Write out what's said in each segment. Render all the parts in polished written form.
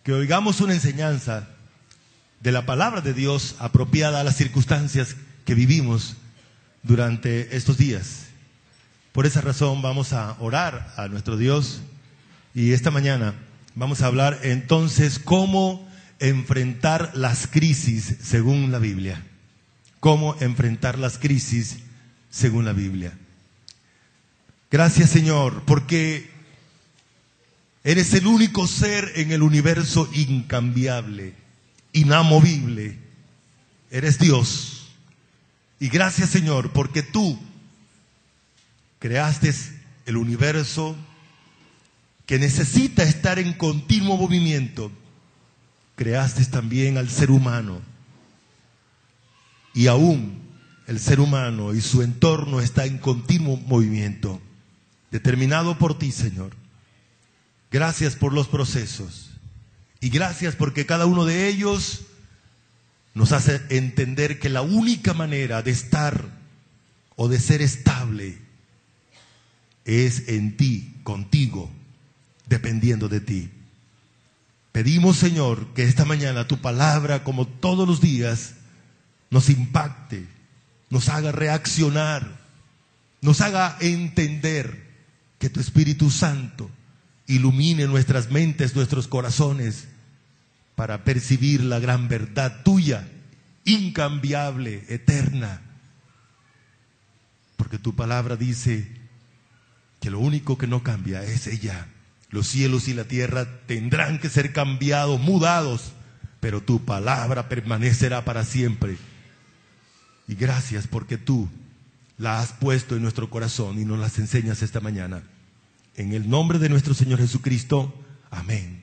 que oigamos una enseñanza de la palabra de Dios apropiada a las circunstancias que vivimos durante estos días. Por esa razón vamos a orar a nuestro Dios y esta mañana vamos a hablar entonces cómo enfrentar las crisis según la Biblia. Cómo enfrentar las crisis según la Biblia. Gracias, Señor, porque eres el único ser en el universo incambiable, inamovible. Eres Dios. Y gracias, Señor, porque tú creaste el universo que necesita estar en continuo movimiento. Creaste también al ser humano. Y aún el ser humano y su entorno está en continuo movimiento, determinado por ti, Señor. Gracias por los procesos. Y gracias porque cada uno de ellos nos hace entender que la única manera de estar o de ser estable es en ti, contigo, dependiendo de ti. Pedimos, Señor, que esta mañana tu palabra, como todos los días, nos impacte, nos haga reaccionar, nos haga entender que tu Espíritu Santo ilumine nuestras mentes, nuestros corazones, para percibir la gran verdad tuya, incambiable, eterna. Porque tu palabra dice que lo único que no cambia es ella. Los cielos y la tierra tendrán que ser cambiados, mudados, pero tu palabra permanecerá para siempre. Y gracias porque tú la has puesto en nuestro corazón y nos las enseñas esta mañana. En el nombre de nuestro Señor Jesucristo, amén.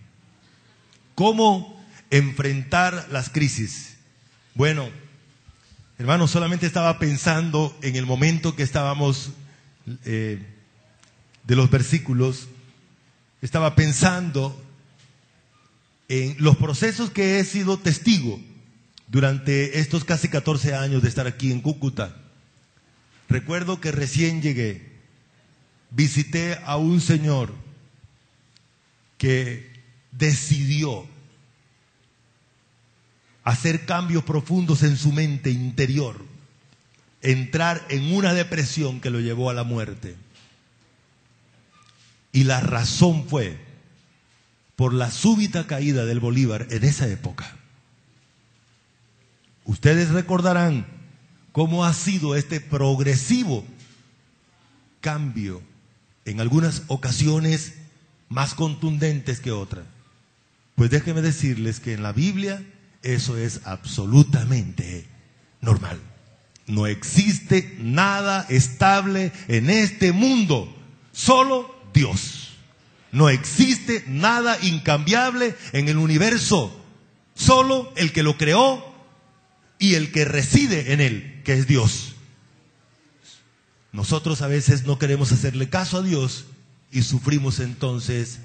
¿Cómo enfrentar las crisis? Bueno, hermano, solamente estaba pensando en el momento que estábamos de los versículos. Estaba pensando en los procesos que he sido testigo durante estos casi 14 años de estar aquí en Cúcuta. Recuerdo que recién llegué, visité a un señor que decidió hacer cambios profundos en su mente interior, entrar en una depresión que lo llevó a la muerte. Y la razón fue por la súbita caída del Bolívar en esa época. Ustedes recordarán cómo ha sido este progresivo cambio, en algunas ocasiones más contundentes que otras. Pues déjenme decirles que en la Biblia eso es absolutamente normal. No existe nada estable en este mundo, solo Dios. No existe nada incambiable en el universo, solo el que lo creó y el que reside en él, que es Dios. Nosotros a veces no queremos hacerle caso a Dios y sufrimos entonces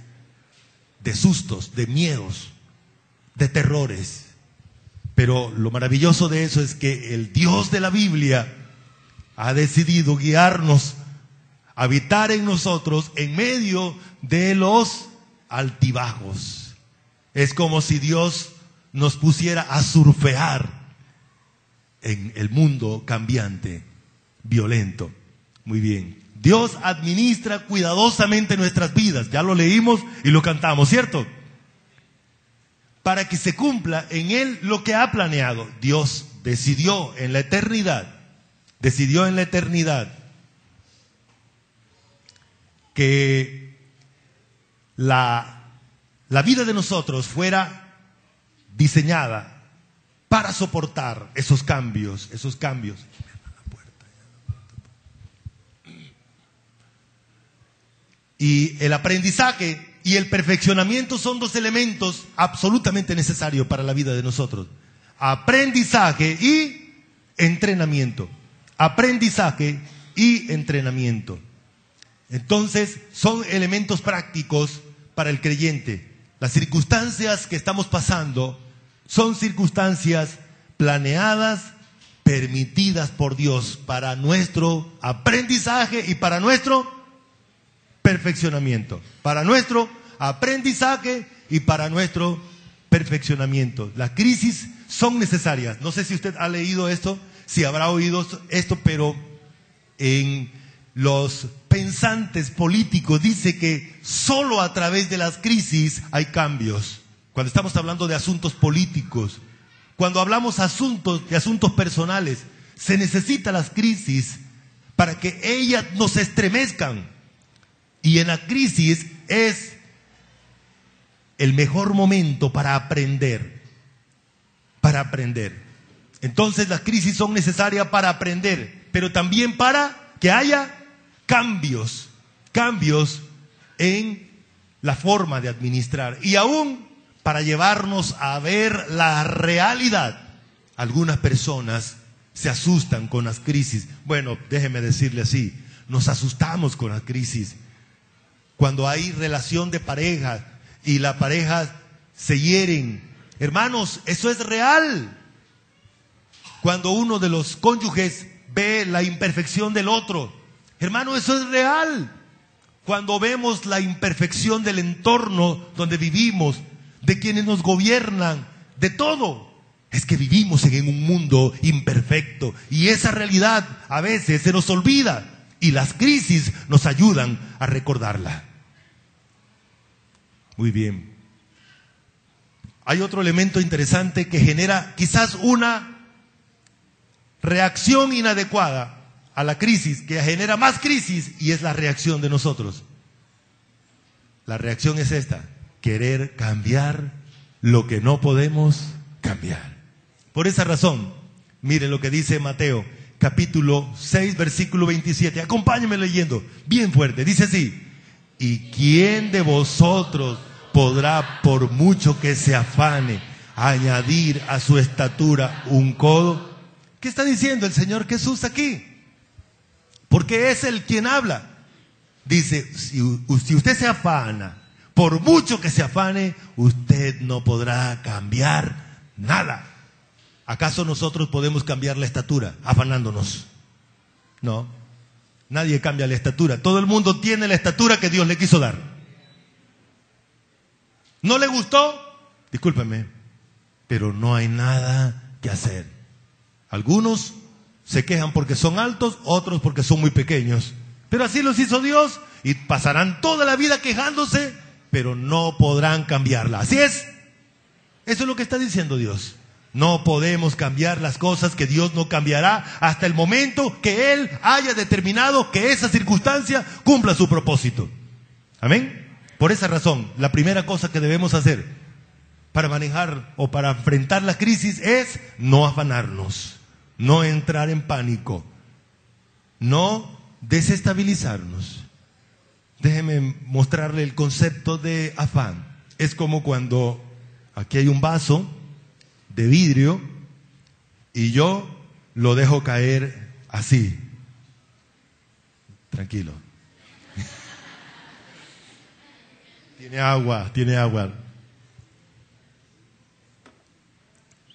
de sustos, de miedos, de terrores. Pero lo maravilloso de eso es que el Dios de la Biblia ha decidido guiarnos, habitar en nosotros en medio de los altibajos. Es como si Dios nos pusiera a surfear en el mundo cambiante, violento. Muy bien. Dios administra cuidadosamente nuestras vidas. Ya lo leímos y lo cantamos, ¿cierto? Para que se cumpla en Él lo que ha planeado. Dios decidió en la eternidad que la vida de nosotros fuera diseñada para soportar esos cambios. Y el aprendizaje y el perfeccionamiento son dos elementos absolutamente necesarios para la vida de nosotros. Aprendizaje y entrenamiento. Aprendizaje y entrenamiento. Entonces, son elementos prácticos para el creyente. Las circunstancias que estamos pasando son circunstancias planeadas, permitidas por Dios para nuestro aprendizaje y para nuestro perfeccionamiento, para nuestro aprendizaje y para nuestro perfeccionamiento. Las crisis son necesarias. No sé si usted ha leído esto, si habrá oído esto, pero en los pensantes políticos dice que solo a través de las crisis hay cambios. Cuando estamos hablando de asuntos políticos, cuando hablamos de asuntos personales, se necesitan las crisis para que ellas nos estremezcan. Y en la crisis es el mejor momento para aprender. Entonces las crisis son necesarias para aprender, pero también para que haya cambios en la forma de administrar y aún para llevarnos a ver la realidad. Algunas personas se asustan con las crisis. Bueno, déjeme decirle así, nos asustamos con las crisis. Cuando hay relación de pareja y las parejas se hieren, hermanos, eso es real. Cuando uno de los cónyuges ve la imperfección del otro, hermano, eso es real. Cuando vemos la imperfección del entorno donde vivimos, de quienes nos gobiernan, de todo, es que vivimos en un mundo imperfecto y esa realidad a veces se nos olvida y las crisis nos ayudan a recordarla. Muy bien. Hay otro elemento interesante que genera quizás una reacción inadecuada a la crisis, que genera más crisis, y es la reacción de nosotros. La reacción es esta: querer cambiar lo que no podemos cambiar. Por esa razón, mire lo que dice Mateo, capítulo 6, versículo 27. Acompáñenme leyendo, bien fuerte. Dice así: ¿y quién de vosotros podrá, por mucho que se afane, añadir a su estatura un codo? ¿Qué está diciendo el Señor Jesús aquí? Porque es Él quien habla. Dice, si usted se afana, por mucho que se afane, usted no podrá cambiar nada. ¿Acaso nosotros podemos cambiar la estatura afanándonos? No, nadie cambia la estatura. Todo el mundo tiene la estatura que Dios le quiso dar. ¿No le gustó? Discúlpeme, pero no hay nada que hacer. Algunos se quejan porque son altos, otros porque son muy pequeños. Pero así los hizo Dios y pasarán toda la vida quejándose, pero no podrán cambiarla. Así es. Eso es lo que está diciendo Dios. No podemos cambiar las cosas que Dios no cambiará hasta el momento que Él haya determinado que esa circunstancia cumpla su propósito. Amén. Por esa razón, la primera cosa que debemos hacer para manejar o para enfrentar la crisis es no afanarnos, no entrar en pánico, no desestabilizarnos. Déjeme mostrarle el concepto de afán. Es como cuando aquí hay un vaso de vidrio y yo lo dejo caer así. Tranquilo. Tiene agua.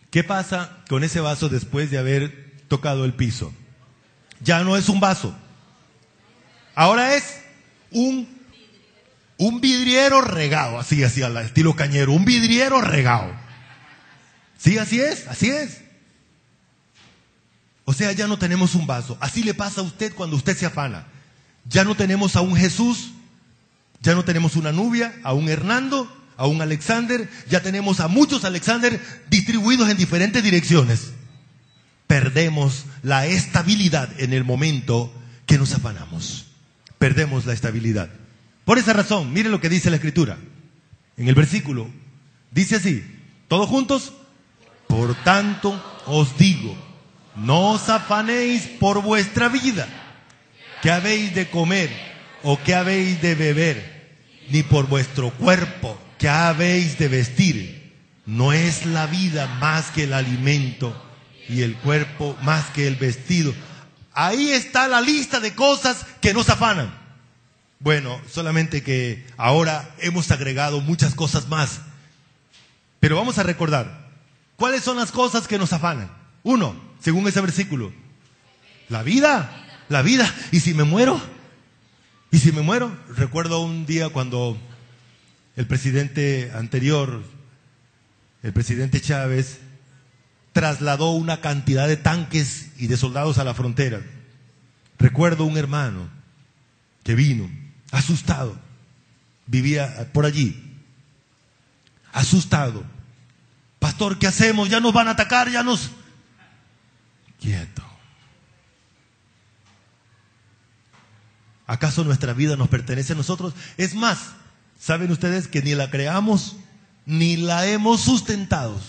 ¿Qué pasa con ese vaso después de haber tocado el piso? Ya no es un vaso. Ahora es un vidriero regado, así al estilo Cañero, un vidriero regado. Sí, así es. O sea, ya no tenemos un vaso. Así le pasa a usted cuando usted se afana. Ya no tenemos a un Jesús, ya no tenemos una Nubia, a un Hernando, a un Alexander, ya tenemos a muchos Alexander distribuidos en diferentes direcciones. Perdemos la estabilidad en el momento que nos afanamos. Perdemos la estabilidad. Por esa razón, mire lo que dice la Escritura. En el versículo, dice así, todos juntos: por tanto os digo, no os afanéis por vuestra vida, qué habéis de comer o qué habéis de beber, ni por vuestro cuerpo, qué habéis de vestir. ¿No es la vida más que el alimento y el cuerpo más que el vestido? Ahí está la lista de cosas que nos afanan. Bueno, solamente que ahora hemos agregado muchas cosas más. Pero vamos a recordar, ¿cuáles son las cosas que nos afanan? Uno, según ese versículo, la vida. ¿Y si me muero? ¿Y si me muero? Recuerdo un día cuando el presidente anterior, el presidente Chávez, trasladó una cantidad de tanques y de soldados a la frontera. Recuerdo un hermano que vino, asustado, vivía por allí, asustado. Pastor, ¿qué hacemos? Ya nos van a atacar, ya nos... Quieto. ¿Acaso nuestra vida nos pertenece a nosotros? Es más, ¿saben ustedes que ni la creamos ni la hemos sustentado?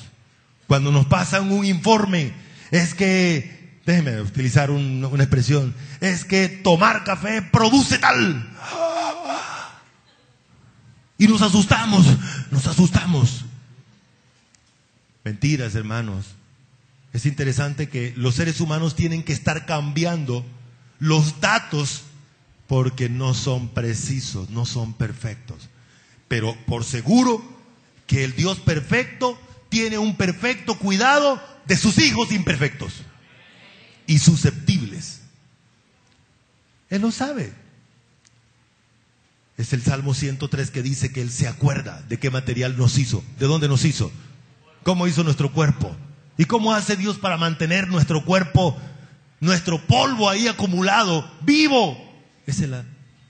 Cuando nos pasan un informe, es que, déjenme utilizar una expresión, es que tomar café produce tal. Y nos asustamos, nos asustamos. Mentiras, hermanos. Es interesante que los seres humanos tienen que estar cambiando los datos porque no son precisos, no son perfectos. Pero por seguro que el Dios perfecto tiene un perfecto cuidado de sus hijos imperfectos y susceptibles. Él lo sabe. Es el Salmo 103 que dice que Él se acuerda de qué material nos hizo, de dónde nos hizo, cómo hizo nuestro cuerpo y cómo hace Dios para mantener nuestro cuerpo, nuestro polvo ahí acumulado, vivo.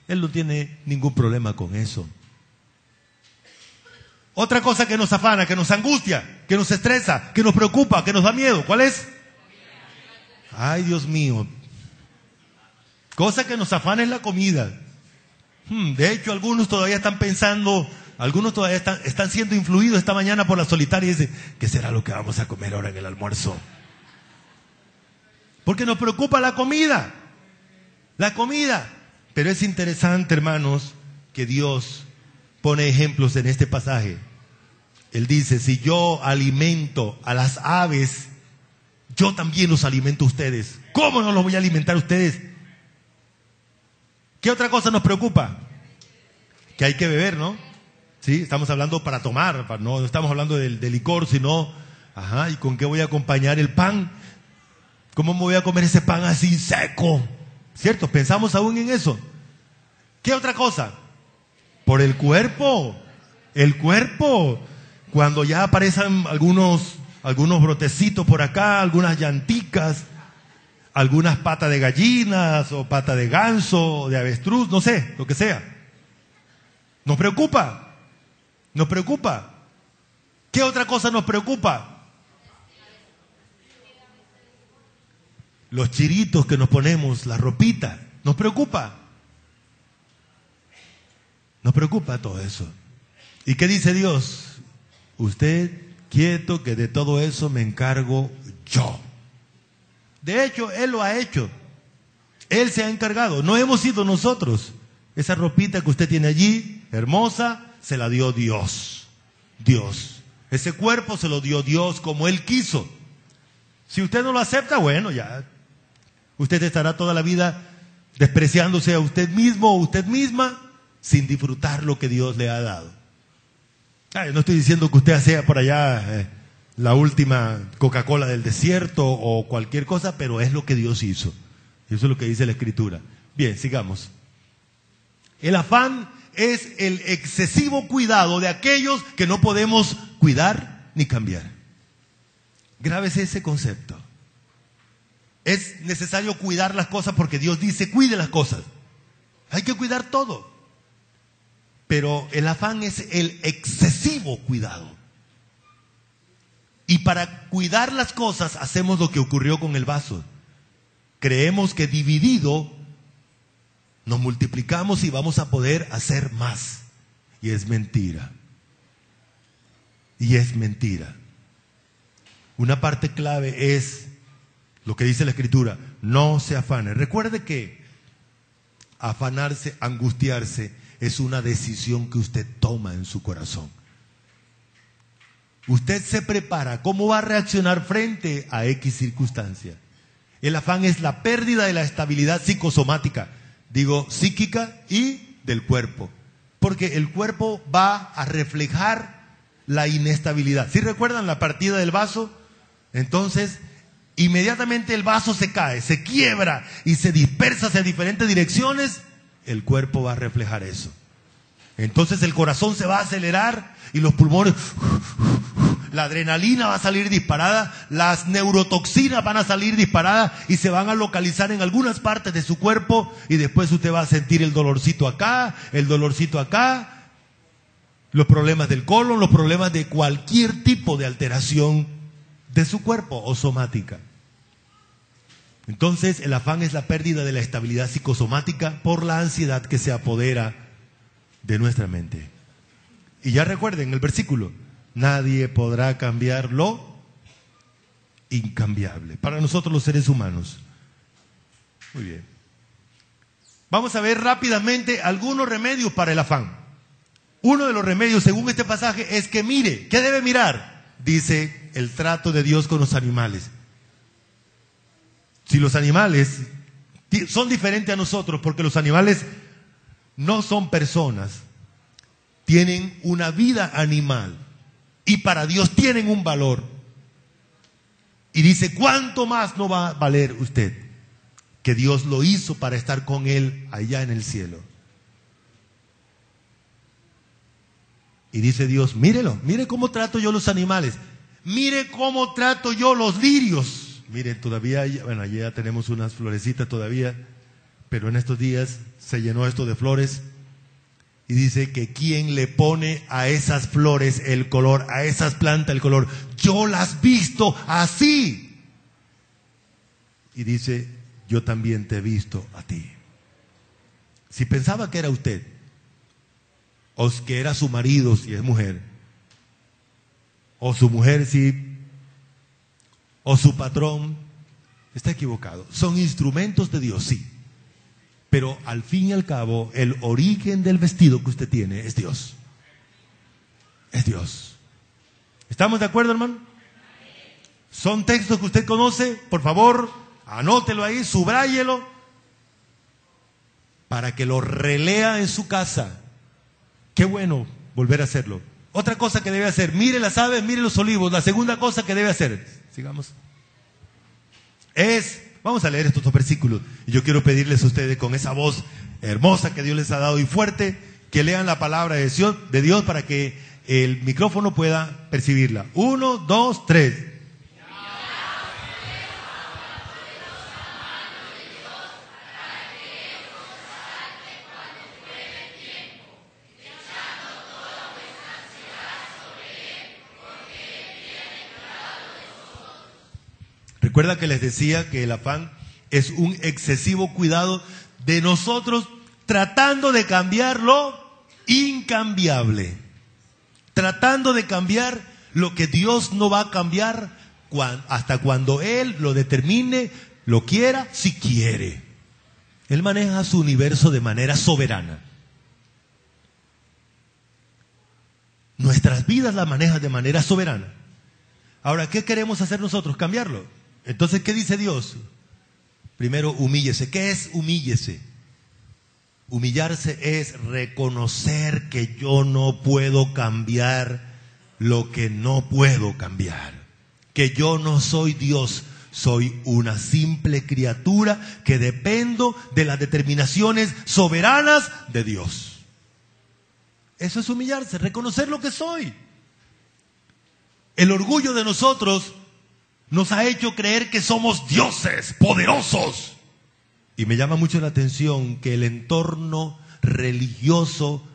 Él no tiene ningún problema con eso. Otra cosa que nos afana, que nos angustia, que nos estresa, que nos preocupa, que nos da miedo, ¿cuál es? Ay, Dios mío. Cosa que nos afana es la comida. De hecho, algunos todavía están pensando, algunos todavía están siendo influidos esta mañana por la solitaria y dicen, ¿qué será lo que vamos a comer ahora en el almuerzo? Porque nos preocupa la comida. La comida. Pero es interesante, hermanos, que Dios pone ejemplos en este pasaje. Él dice, si yo alimento a las aves, yo también los alimento a ustedes. ¿Cómo no los voy a alimentar a ustedes? ¿Qué otra cosa nos preocupa? Que hay que beber, ¿no? Sí, estamos hablando para tomar, no estamos hablando de licor, sino, ¿y con qué voy a acompañar el pan? ¿Cómo me voy a comer ese pan así seco? ¿Cierto? Pensamos aún en eso. ¿Qué otra cosa? Por el cuerpo. El cuerpo. Cuando ya aparecen algunos brotecitos por acá, algunas llanticas, algunas patas de gallinas o pata de ganso o de avestruz, no sé, lo que sea. Nos preocupa. Nos preocupa. ¿Qué otra cosa nos preocupa? Los chiritos que nos ponemos, la ropita, nos preocupa. Nos preocupa todo eso. ¿Y qué dice Dios? Usted quieto, que de todo eso me encargo yo. De hecho, Él lo ha hecho. Él se ha encargado. No hemos sido nosotros. Esa ropita que usted tiene allí, hermosa, se la dio Dios. Dios. Ese cuerpo se lo dio Dios como Él quiso. Si usted no lo acepta, bueno, ya. Usted estará toda la vida despreciándose a usted mismo o usted misma sin disfrutar lo que Dios le ha dado. No estoy diciendo que usted sea por allá la última Coca-Cola del desierto o cualquier cosa, pero es lo que Dios hizo. Y eso es lo que dice la Escritura. Bien, sigamos. El afán es el excesivo cuidado de aquellos que no podemos cuidar ni cambiar. Grábese ese concepto. Es necesario cuidar las cosas porque Dios dice, cuide las cosas. Hay que cuidar todo. Pero el afán es el excesivo cuidado. Y para cuidar las cosas hacemos lo que ocurrió con el vaso. Creemos que dividido nos multiplicamos y vamos a poder hacer más. Y es mentira. Y es mentira. Una parte clave es lo que dice la Escritura, no se afane. Recuerde que afanarse, angustiarse, es una decisión que usted toma en su corazón. Usted se prepara, ¿cómo va a reaccionar frente a X circunstancia? El afán es la pérdida de la estabilidad psicosomática, digo psíquica y del cuerpo, porque el cuerpo va a reflejar la inestabilidad. ¿Sí recuerdan la partida del vaso? Entonces, inmediatamente el vaso se cae, se quiebra y se dispersa hacia diferentes direcciones. el cuerpo va a reflejar eso. Entonces el corazón se va a acelerar y los pulmones, la adrenalina va a salir disparada, las neurotoxinas van a salir disparadas y se van a localizar en algunas partes de su cuerpo y después usted va a sentir el dolorcito acá, los problemas del colon, los problemas de cualquier tipo de alteración de su cuerpo o somática. Entonces el afán es la pérdida de la estabilidad psicosomática por la ansiedad que se apodera de nuestra mente. Y ya recuerden el versículo: nadie podrá cambiar lo incambiable. Para nosotros los seres humanos. Muy bien. Vamos a ver rápidamente algunos remedios para el afán. Uno de los remedios, según este pasaje, es que mire. ¿Qué debe mirar? Dice el trato de Dios con los animales. Si los animales son diferentes a nosotros, porque los animales no son personas, tienen una vida animal y para Dios tienen un valor. Y dice, ¿cuánto más no va a valer usted? Que Dios lo hizo para estar con Él allá en el cielo. Y dice Dios, mírelo, mire cómo trato yo los animales, mire cómo trato yo los lirios. Mire, todavía, bueno, ya tenemos unas florecitas todavía, pero en estos días se llenó esto de flores. Y dice que quién le pone a esas flores el color, a esas plantas el color. Yo las visto así. Y dice, yo también te he visto a ti. Si pensaba que era usted, o que era su marido si es mujer, o su mujer si, o su patrón, está equivocado. Son instrumentos de Dios, sí. Pero al fin y al cabo, el origen del vestido que usted tiene es Dios. Es Dios. ¿Estamos de acuerdo, hermano? ¿Son textos que usted conoce? Por favor, anótelo ahí, subráyelo, para que lo relea en su casa. Qué bueno volver a hacerlo. Otra cosa que debe hacer, mire las aves, mire los olivos. La segunda cosa que debe hacer, sigamos, vamos a leer estos dos versículos. Y yo quiero pedirles a ustedes, con esa voz hermosa que Dios les ha dado y fuerte, que lean la palabra de Dios para que el micrófono pueda percibirla. 1, 2, 3. Recuerda que les decía que el afán es un excesivo cuidado de nosotros tratando de cambiar lo incambiable. Tratando de cambiar lo que Dios no va a cambiar hasta cuando Él lo determine, lo quiera, si quiere. Él maneja su universo de manera soberana. Nuestras vidas las maneja de manera soberana. Ahora, ¿qué queremos hacer nosotros? Cambiarlo. Entonces, ¿qué dice Dios? Primero, humíllese. ¿Qué es humíllese? Humillarse es reconocer que yo no puedo cambiar lo que no puedo cambiar. Que yo no soy Dios, soy una simple criatura que dependo de las determinaciones soberanas de Dios. Eso es humillarse, reconocer lo que soy. El orgullo de nosotros nos ha hecho creer que somos dioses poderosos. Y me llama mucho la atención que el entorno religioso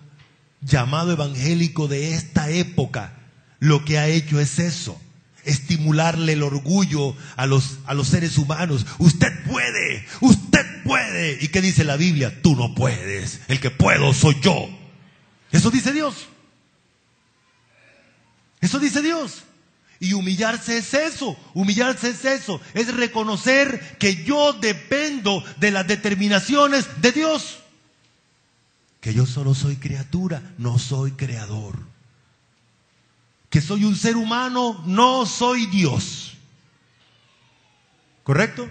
llamado evangélico de esta época lo que ha hecho es eso, estimularle el orgullo a los seres humanos. Usted puede, usted puede. ¿Y qué dice la Biblia? Tú no puedes, el que puedo soy yo. Eso dice Dios. Eso dice Dios. Y humillarse es eso, es reconocer que yo dependo de las determinaciones de Dios. Que yo solo soy criatura, no soy creador. Que soy un ser humano, no soy Dios. ¿Correcto?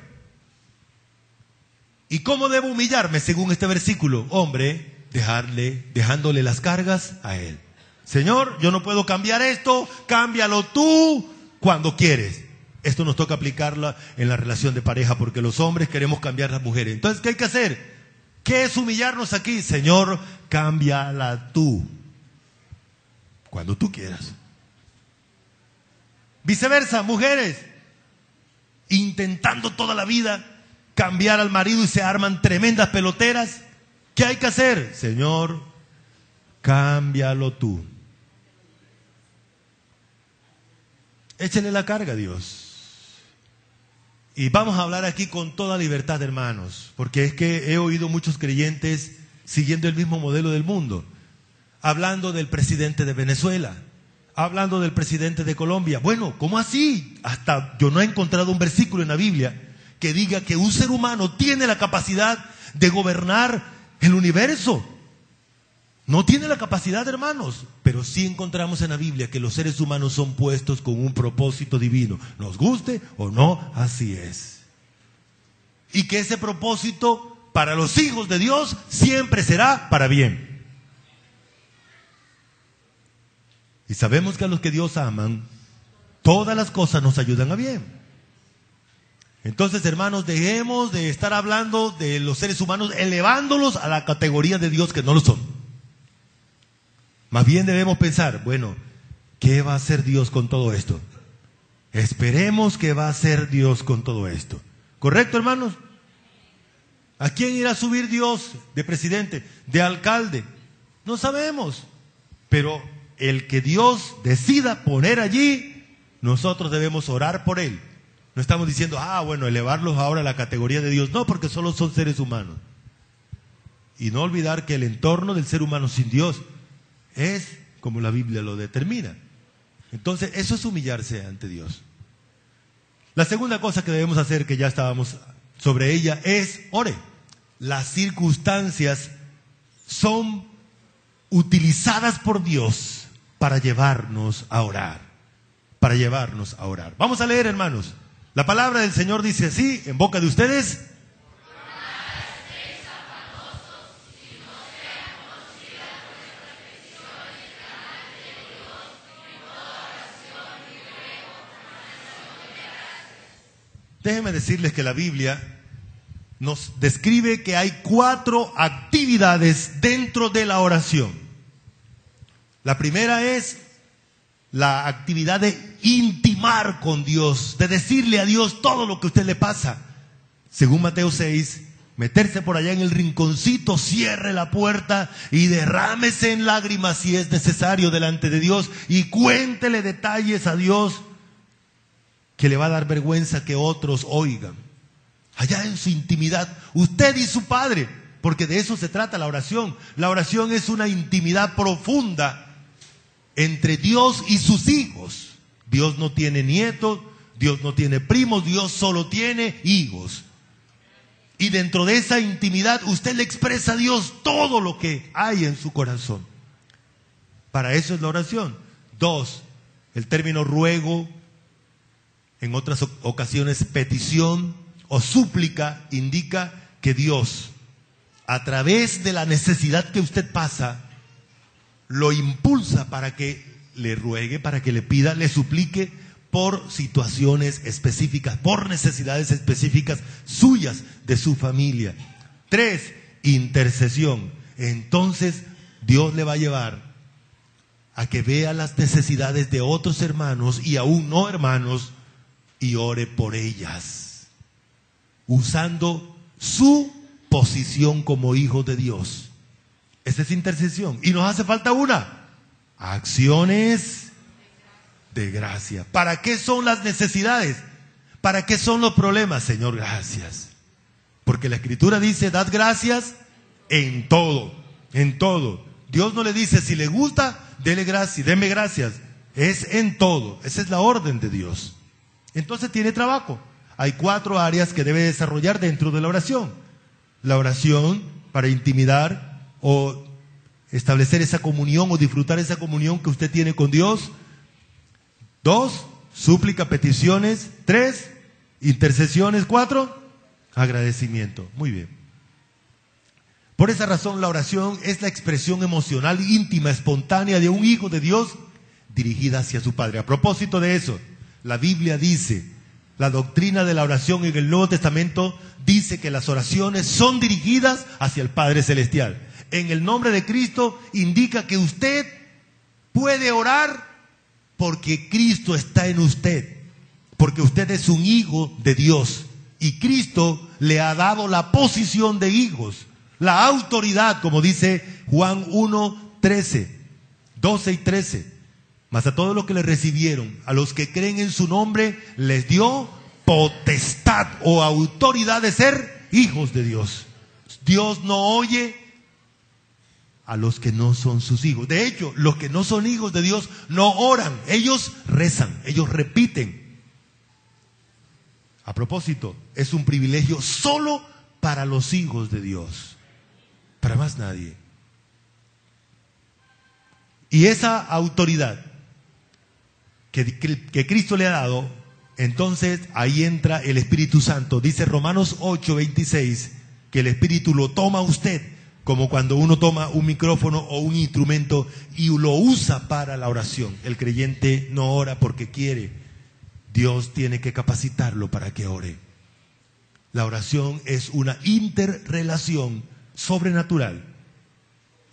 ¿Y cómo debo humillarme según este versículo? Hombre, dejándole las cargas a Él. Señor, yo no puedo cambiar esto, cámbialo tú cuando quieres. Esto nos toca aplicarlo en la relación de pareja porque los hombres queremos cambiar a las mujeres. Entonces, ¿qué hay que hacer? ¿Qué es humillarnos aquí? Señor, cámbiala tú, cuando tú quieras. Viceversa, mujeres, intentando toda la vida cambiar al marido y se arman tremendas peloteras. ¿Qué hay que hacer? Señor, cámbialo tú. Échele la carga a Dios. Y vamos a hablar aquí con toda libertad, hermanos, porque es que he oído muchos creyentes siguiendo el mismo modelo del mundo, hablando del presidente de Venezuela, hablando del presidente de Colombia. Bueno, ¿cómo así? Hasta yo no he encontrado un versículo en la Biblia que diga que un ser humano tiene la capacidad de gobernar el universo. No tiene la capacidad, hermanos, pero sí encontramos en la Biblia que los seres humanos son puestos con un propósito divino, nos guste o no, así es. Y que ese propósito para los hijos de Dios siempre será para bien. Y sabemos que a los que Dios aman, todas las cosas nos ayudan a bien. Entonces, hermanos, dejemos de estar hablando de los seres humanos, elevándolos a la categoría de Dios que no lo son. Más bien debemos pensar, bueno, ¿qué va a hacer Dios con todo esto? Esperemos que va a hacer Dios con todo esto. ¿Correcto, hermanos? ¿A quién irá a subir Dios de presidente, de alcalde? No sabemos. Pero el que Dios decida poner allí, nosotros debemos orar por él. No estamos diciendo, bueno, elevarlos ahora a la categoría de Dios. No, porque solo son seres humanos. Y no olvidar que el entorno del ser humano sin Dios es como la Biblia lo determina. Entonces, eso es humillarse ante Dios. La segunda cosa que debemos hacer, que ya estábamos sobre ella, es ore. Las circunstancias son utilizadas por Dios para llevarnos a orar. Para llevarnos a orar. Vamos a leer, hermanos. La palabra del Señor dice así, en boca de ustedes: déjenme decirles que la Biblia nos describe que hay 4 actividades dentro de la oración. La primera es la actividad de intimar con Dios, de decirle a Dios todo lo que a usted le pasa. Según Mateo 6, meterse por allá en el rinconcito, cierre la puerta y derrámese en lágrimas si es necesario delante de Dios y cuéntele detalles a Dios que le va a dar vergüenza que otros oigan. Allá en su intimidad, usted y su Padre, porque de eso se trata la oración. La oración es una intimidad profunda entre Dios y sus hijos. Dios no tiene nietos, Dios no tiene primos, Dios solo tiene hijos. Y dentro de esa intimidad usted le expresa a Dios todo lo que hay en su corazón. Para eso es la oración. 2, el término ruego, en otras ocasiones petición o súplica, indica que Dios, a través de la necesidad que usted pasa, lo impulsa para que le ruegue, para que le pida, le suplique por situaciones específicas, por necesidades específicas suyas, de su familia. 3, intercesión. Entonces Dios le va a llevar a que vea las necesidades de otros hermanos y aún no hermanos y ore por ellas, usando su posición como hijo de Dios. Esa es intercesión. Y nos hace falta una: acciones de gracia. ¿Para qué son las necesidades? ¿Para qué son los problemas? Señor, gracias. Porque la Escritura dice, dad gracias en todo, en todo. Dios no le dice, si le gusta, dele gracias, deme gracias. Es en todo. Esa es la orden de Dios. Entonces tiene trabajo. Hay 4 áreas que debe desarrollar dentro de la oración. La oración para intimidar o establecer esa comunión o disfrutar esa comunión que usted tiene con Dios. 2, súplica, peticiones. 3, intercesiones. 4, agradecimiento. Muy bien. Por esa razón la oración es la expresión emocional, íntima, espontánea de un hijo de Dios dirigida hacia su Padre. A propósito de eso, la Biblia dice La doctrina de la oración en el Nuevo Testamento dice que las oraciones son dirigidas hacia el Padre Celestial. En el nombre de Cristo indica que usted puede orar porque Cristo está en usted, porque usted es un hijo de Dios y Cristo le ha dado la posición de hijos, la autoridad, como dice Juan 1:13, 12 y 13. Mas a todos los que le recibieron, a los que creen en su nombre, les dio potestad o autoridad de ser hijos de Dios. Dios no oye a los que no son sus hijos. De hecho, los que no son hijos de Dios no oran, ellos rezan, ellos repiten. A propósito, es un privilegio solo para los hijos de Dios, para más nadie. Y esa autoridad que Cristo le ha dado, entonces ahí entra el Espíritu Santo. Dice Romanos 8:26 que el Espíritu lo toma a usted, como cuando uno toma un micrófono o un instrumento y lo usa para la oración. El creyente no ora porque quiere, Dios tiene que capacitarlo para que ore. La oración es una interrelación sobrenatural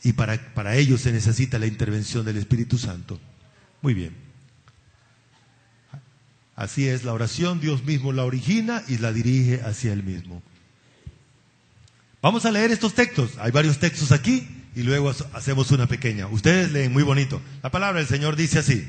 y para ello se necesita la intervención del Espíritu Santo. Muy bien. Así es la oración, Dios mismo la origina y la dirige hacia Él mismo. Vamos a leer estos textos, hay varios textos aquí y luego hacemos una pequeña. Ustedes leen muy bonito. La palabra del Señor dice así.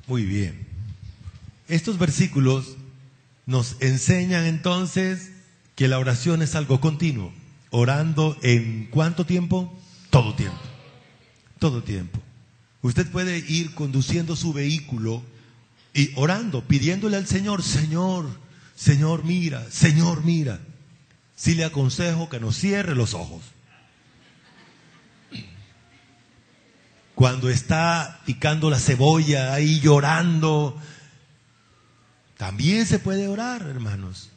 Muy bien. Estos versículos nos enseñan entonces que la oración es algo continuo. Orando ¿en cuánto tiempo? Todo tiempo. Todo tiempo. Usted puede ir conduciendo su vehículo y orando, pidiéndole al Señor, Señor mira, Señor mira. Sí le aconsejo que no cierre los ojos. Cuando está picando la cebolla ahí llorando, también se puede orar, hermanos.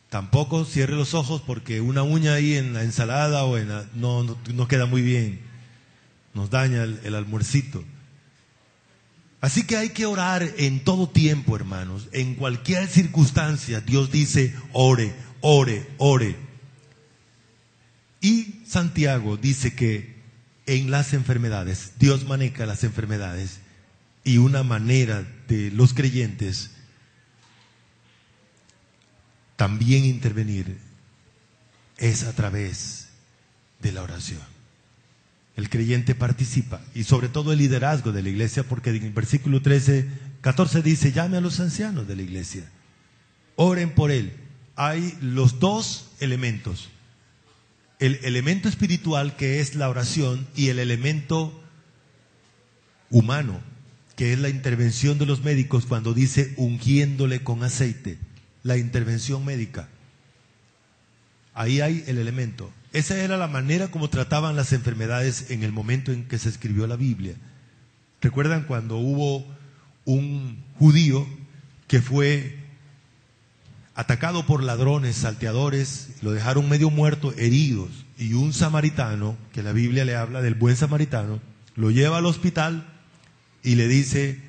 Tampoco cierre los ojos porque una uña ahí en la ensalada o no queda muy bien. Nos daña el almuercito. Así que hay que orar en todo tiempo, hermanos. En cualquier circunstancia, Dios dice, ore, ore, ore. Y Santiago dice que en las enfermedades, Dios maneja las enfermedades y una manera de los creyentes también intervenir es a través de la oración. El creyente participa y sobre todo el liderazgo de la iglesia, porque en el versículo 14 dice, llame a los ancianos de la iglesia, oren por él. Hay los dos elementos. El elemento espiritual, que es la oración, y el elemento humano, que es la intervención de los médicos cuando dice ungiéndole con aceite, la intervención médica. Ahí hay el elemento. Esa era la manera como trataban las enfermedades en el momento en que se escribió la Biblia. ¿Recuerdan cuando hubo un judío que fue atacado por ladrones, salteadores, lo dejaron medio muerto, heridos, y un samaritano, que la Biblia le habla del buen samaritano, lo lleva al hospital y le dice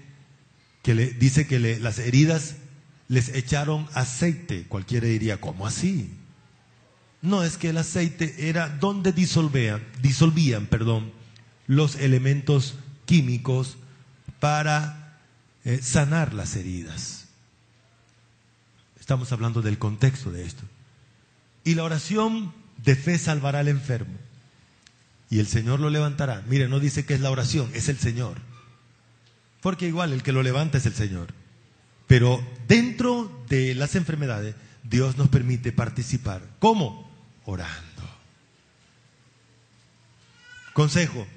que las heridas les echaron aceite? Cualquiera diría, ¿cómo así? No, es que el aceite era donde disolvían los elementos químicos para sanar las heridas. Estamos hablando del contexto de esto. Y la oración de fe salvará al enfermo y el Señor lo levantará. Mire, no dice que es la oración, es el Señor. Porque igual el que lo levanta es el Señor. Pero dentro de las enfermedades, Dios nos permite participar. ¿Cómo? Orando. Consejo: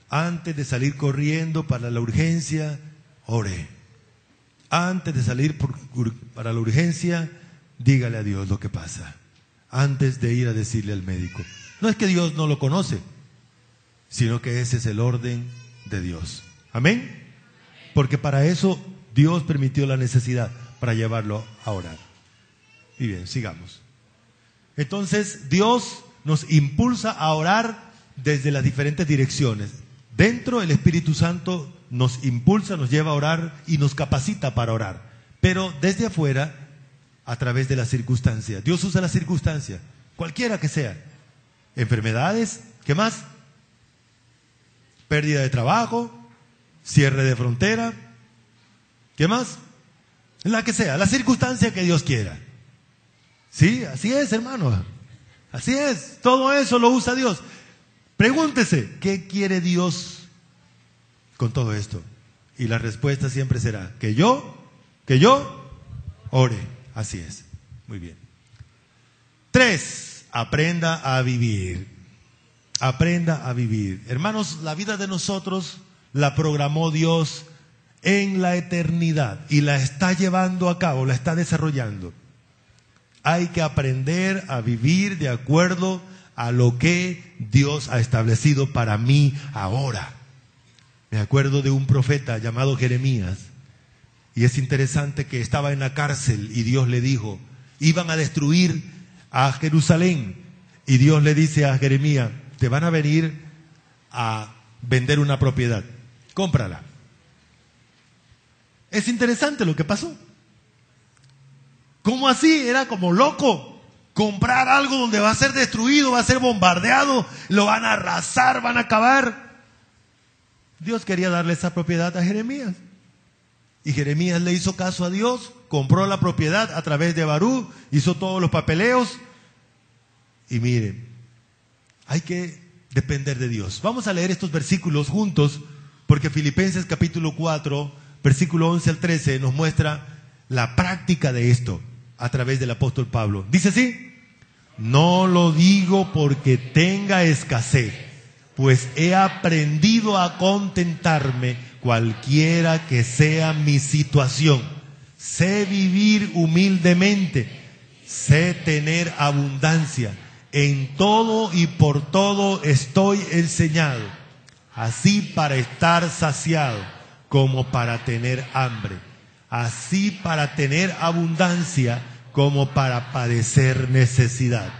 antes de salir corriendo para la urgencia, ore. Antes de salir para la urgencia, dígale a Dios lo que pasa antes de ir a decirle al médico. No es que Dios no lo conoce, sino que ese es el orden de Dios. Amén. Porque para eso Dios permitió la necesidad, para llevarlo a orar. Y bien, sigamos. Entonces Dios nos impulsa a orar desde las diferentes direcciones. Dentro, el Espíritu Santo nos impulsa, nos lleva a orar y nos capacita para orar. Pero desde afuera, a través de las circunstancias. Dios usa las circunstancias, cualquiera que sea. Enfermedades, ¿qué más? Pérdida de trabajo, cierre de frontera, ¿qué más? La que sea, la circunstancia que Dios quiera. Sí, así es, hermano. Así es, todo eso lo usa Dios. Pregúntese, ¿qué quiere Dios con todo esto? Y la respuesta siempre será, que yo ore. Así es. Muy bien. 3, aprenda a vivir. Aprenda a vivir. Hermanos, la vida de nosotros la programó Dios en la eternidad y la está llevando a cabo, la está desarrollando. Hay que aprender a vivir de acuerdo a lo que Dios ha establecido para mí ahora. Me acuerdo de un profeta llamado Jeremías, y es interesante que estaba en la cárcel y Dios le dijo, iban a destruir a Jerusalén, y Dios le dice a Jeremías, te van a venir a vender una propiedad, cómprala. Es interesante lo que pasó. ¿Cómo así? Era como loco. Comprar algo donde va a ser destruido, va a ser bombardeado, lo van a arrasar, van a acabar. Dios quería darle esa propiedad a Jeremías. Y Jeremías le hizo caso a Dios, compró la propiedad a través de Barú, hizo todos los papeleos. Y miren, hay que depender de Dios. Vamos a leer estos versículos juntos, porque Filipenses capítulo 4, versículo 11 al 13, nos muestra la práctica de esto a través del apóstol Pablo. Dice así: no lo digo porque tenga escasez, pues he aprendido a contentarme cualquiera que sea mi situación. Sé vivir humildemente, sé tener abundancia. En todo y por todo estoy enseñado, así para estar saciado como para tener hambre, así para tener abundancia como para padecer necesidad.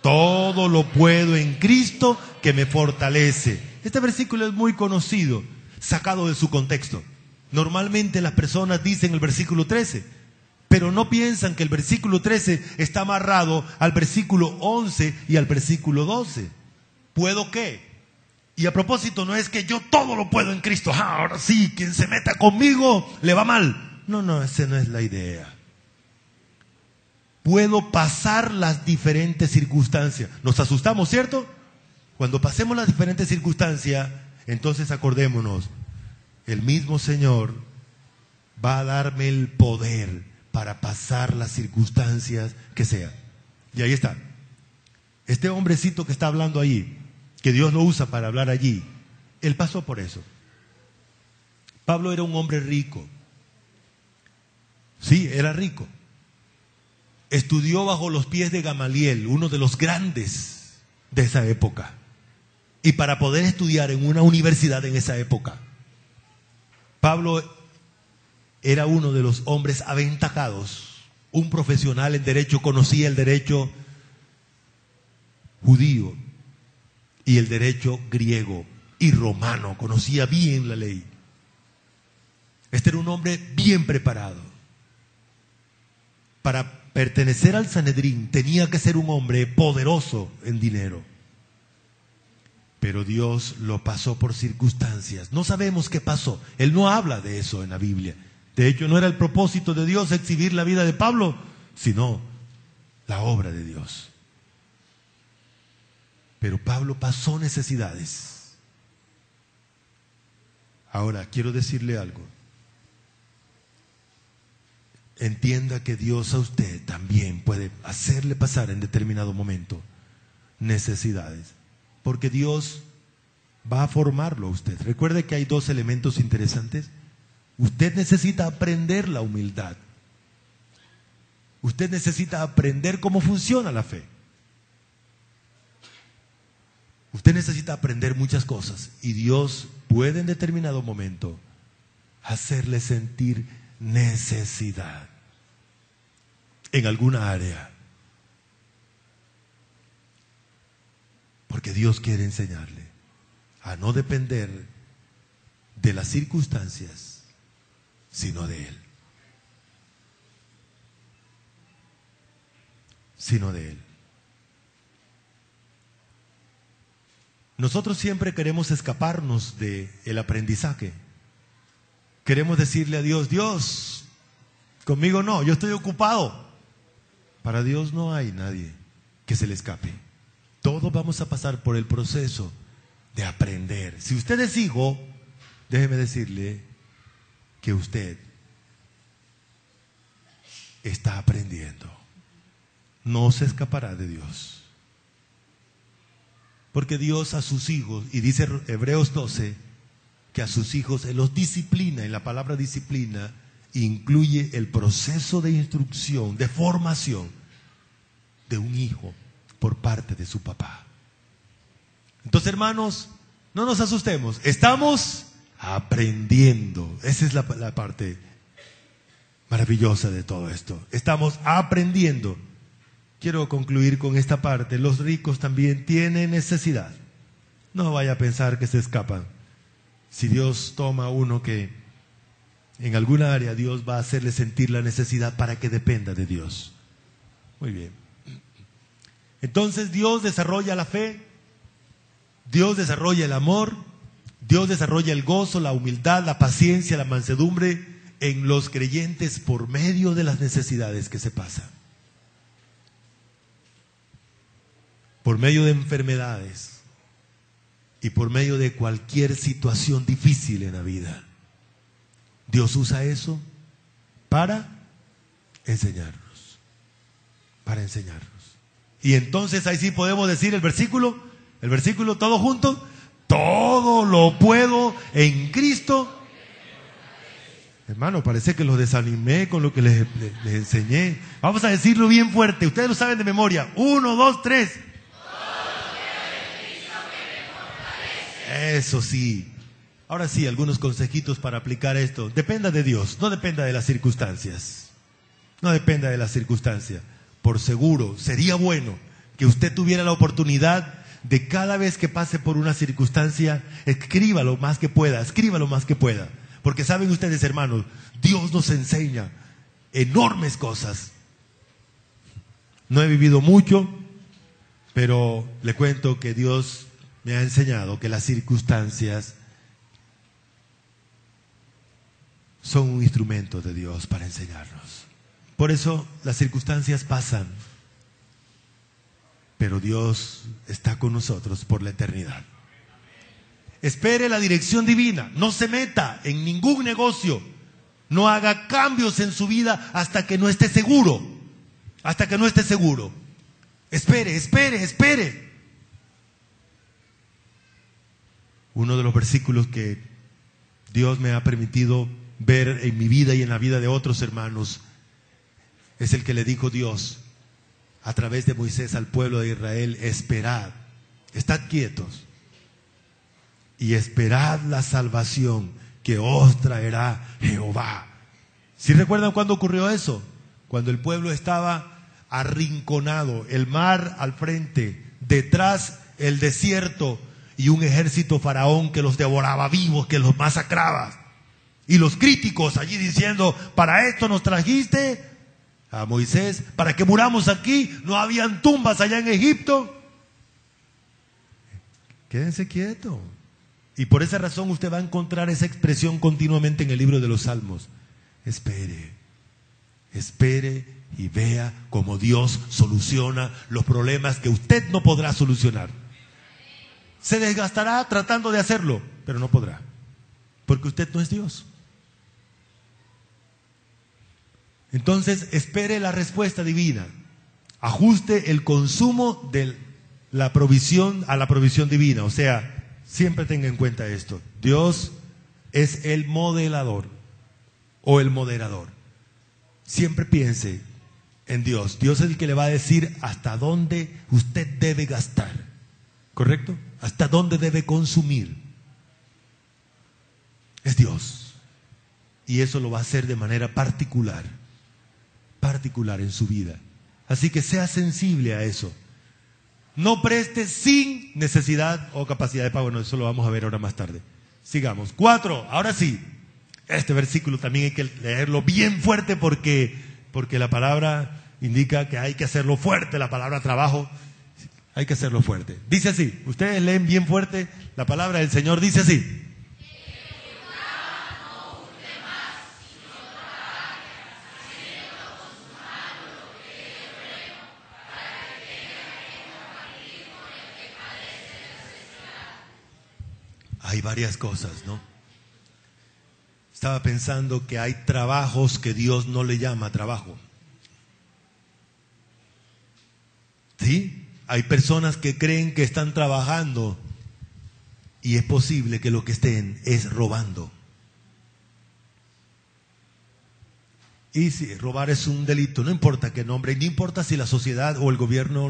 Todo lo puedo en Cristo que me fortalece. Este versículo es muy conocido, sacado de su contexto. Normalmente las personas dicen el versículo 13, pero no piensan que el versículo 13 está amarrado al versículo 11 y al versículo 12. ¿Puedo qué? Y a propósito, no es que yo todo lo puedo en Cristo. Ahora sí, quien se meta conmigo le va mal. No, esa no es la idea. Puedo pasar las diferentes circunstancias. Nos asustamos, ¿cierto? Cuando pasemos las diferentes circunstancias, entonces acordémonos, el mismo Señor va a darme el poder para pasar las circunstancias que sea. Y ahí está. Este hombrecito que está hablando ahí, que Dios lo usa para hablar allí, él pasó por eso. Pablo era un hombre rico. Sí, era rico. Estudió bajo los pies de Gamaliel, uno de los grandes de esa época. Y para poder estudiar en una universidad en esa época, Pablo era uno de los hombres aventajados, un profesional en derecho, conocía el derecho judío y el derecho griego y romano, conocía bien la ley. Este era un hombre bien preparado. Para pertenecer al Sanedrín tenía que ser un hombre poderoso en dinero. Pero Dios lo pasó por circunstancias. No sabemos qué pasó. Él no habla de eso en la Biblia. De hecho, no era el propósito de Dios exhibir la vida de Pablo, sino la obra de Dios. Pero Pablo pasó necesidades. Ahora, quiero decirle algo. Entienda que Dios a usted también puede hacerle pasar en determinado momento necesidades. Porque Dios va a formarlo a usted. Recuerde que hay dos elementos interesantes. Usted necesita aprender la humildad. Usted necesita aprender cómo funciona la fe. Usted necesita aprender muchas cosas y Dios puede en determinado momento hacerle sentir necesidad en alguna área. Porque Dios quiere enseñarle a no depender de las circunstancias, sino de Él. Sino de Él. Nosotros siempre queremos escaparnos del aprendizaje. Queremos decirle a Dios, Dios, conmigo no, yo estoy ocupado. Para Dios no hay nadie que se le escape. Todos vamos a pasar por el proceso de aprender. Si usted es hijo, déjeme decirle que usted está aprendiendo. No se escapará de Dios. Porque Dios a sus hijos, y dice Hebreos 12, que a sus hijos Él los disciplina, y la palabra disciplina incluye el proceso de instrucción, de formación de un hijo por parte de su papá. Entonces, hermanos, no nos asustemos, estamos aprendiendo. Esa es la parte maravillosa de todo esto. Estamos aprendiendo. Quiero concluir con esta parte. Los ricos también tienen necesidad. No vaya a pensar que se escapan. Si Dios toma a uno que en alguna área, Dios va a hacerle sentir la necesidad para que dependa de Dios. Muy bien. Entonces Dios desarrolla la fe, Dios desarrolla el amor, Dios desarrolla el gozo, la humildad, la paciencia, la mansedumbre en los creyentes por medio de las necesidades que se pasan. Por medio de enfermedades y por medio de cualquier situación difícil en la vida. Dios usa eso para enseñarnos. Para enseñarnos. Y entonces ahí sí podemos decir el versículo todo junto. Todo lo puedo en Cristo. Hermano, parece que los desanimé con lo que les enseñé. Vamos a decirlo bien fuerte. Ustedes lo saben de memoria. 1, 2, 3. Eso sí. Ahora sí, algunos consejitos para aplicar esto. Dependa de Dios, no dependa de las circunstancias. No dependa de las circunstancias. Por seguro, sería bueno que usted tuviera la oportunidad de cada vez que pase por una circunstancia, escriba lo más que pueda. Porque saben ustedes, hermanos, Dios nos enseña enormes cosas. No he vivido mucho, pero le cuento que Dios me ha enseñado que las circunstancias son un instrumento de Dios para enseñarnos. Por eso las circunstancias pasan, pero Dios está con nosotros por la eternidad. Espere la dirección divina, no se meta en ningún negocio, no haga cambios en su vida hasta que no esté seguro, Espere. Uno de los versículos que Dios me ha permitido ver en mi vida y en la vida de otros hermanos es el que le dijo Dios a través de Moisés al pueblo de Israel: esperad, estad quietos y esperad la salvación que os traerá Jehová. ¿Sí recuerdan cuándo ocurrió eso? Cuando el pueblo estaba arrinconado, el mar al frente, detrás el desierto y un ejército faraón que los devoraba vivos, que los masacraba. Y los críticos allí diciendo: ¿para esto nos trajiste a Moisés? ¿Para que muramos aquí? ¿No habían tumbas allá en Egipto? Quédense quietos. Y por esa razón usted va a encontrar esa expresión continuamente en el libro de los Salmos. Espere y vea cómo Dios soluciona los problemas que usted no podrá solucionar. Se desgastará tratando de hacerlo, pero no podrá, porque usted no es Dios. Entonces, espere la respuesta divina. Ajuste el consumo de la provisión a la provisión divina. O sea, siempre tenga en cuenta esto. Dios es el modelador o el moderador. Siempre piense en Dios. Dios es el que le va a decir hasta dónde usted debe gastar, ¿correcto? Hasta dónde debe consumir. Es Dios. Y eso lo va a hacer de manera particular en su vida. Así que sea sensible a eso. No preste sin necesidad o capacidad de pago. Bueno, eso lo vamos a ver ahora más tarde. Sigamos. 4, ahora sí. Este versículo también hay que leerlo bien fuerte porque la palabra indica que hay que hacerlo fuerte. La palabra trabajo, hay que hacerlo fuerte. Dice así, ustedes leen bien fuerte, la palabra del Señor dice así. Hay varias cosas, ¿no? Estaba pensando que hay trabajos que Dios no le llama trabajo. ¿Sí? Hay personas que creen que están trabajando y es posible que lo que estén es robando. Y si robar es un delito, no importa qué nombre, no importa si la sociedad o el gobierno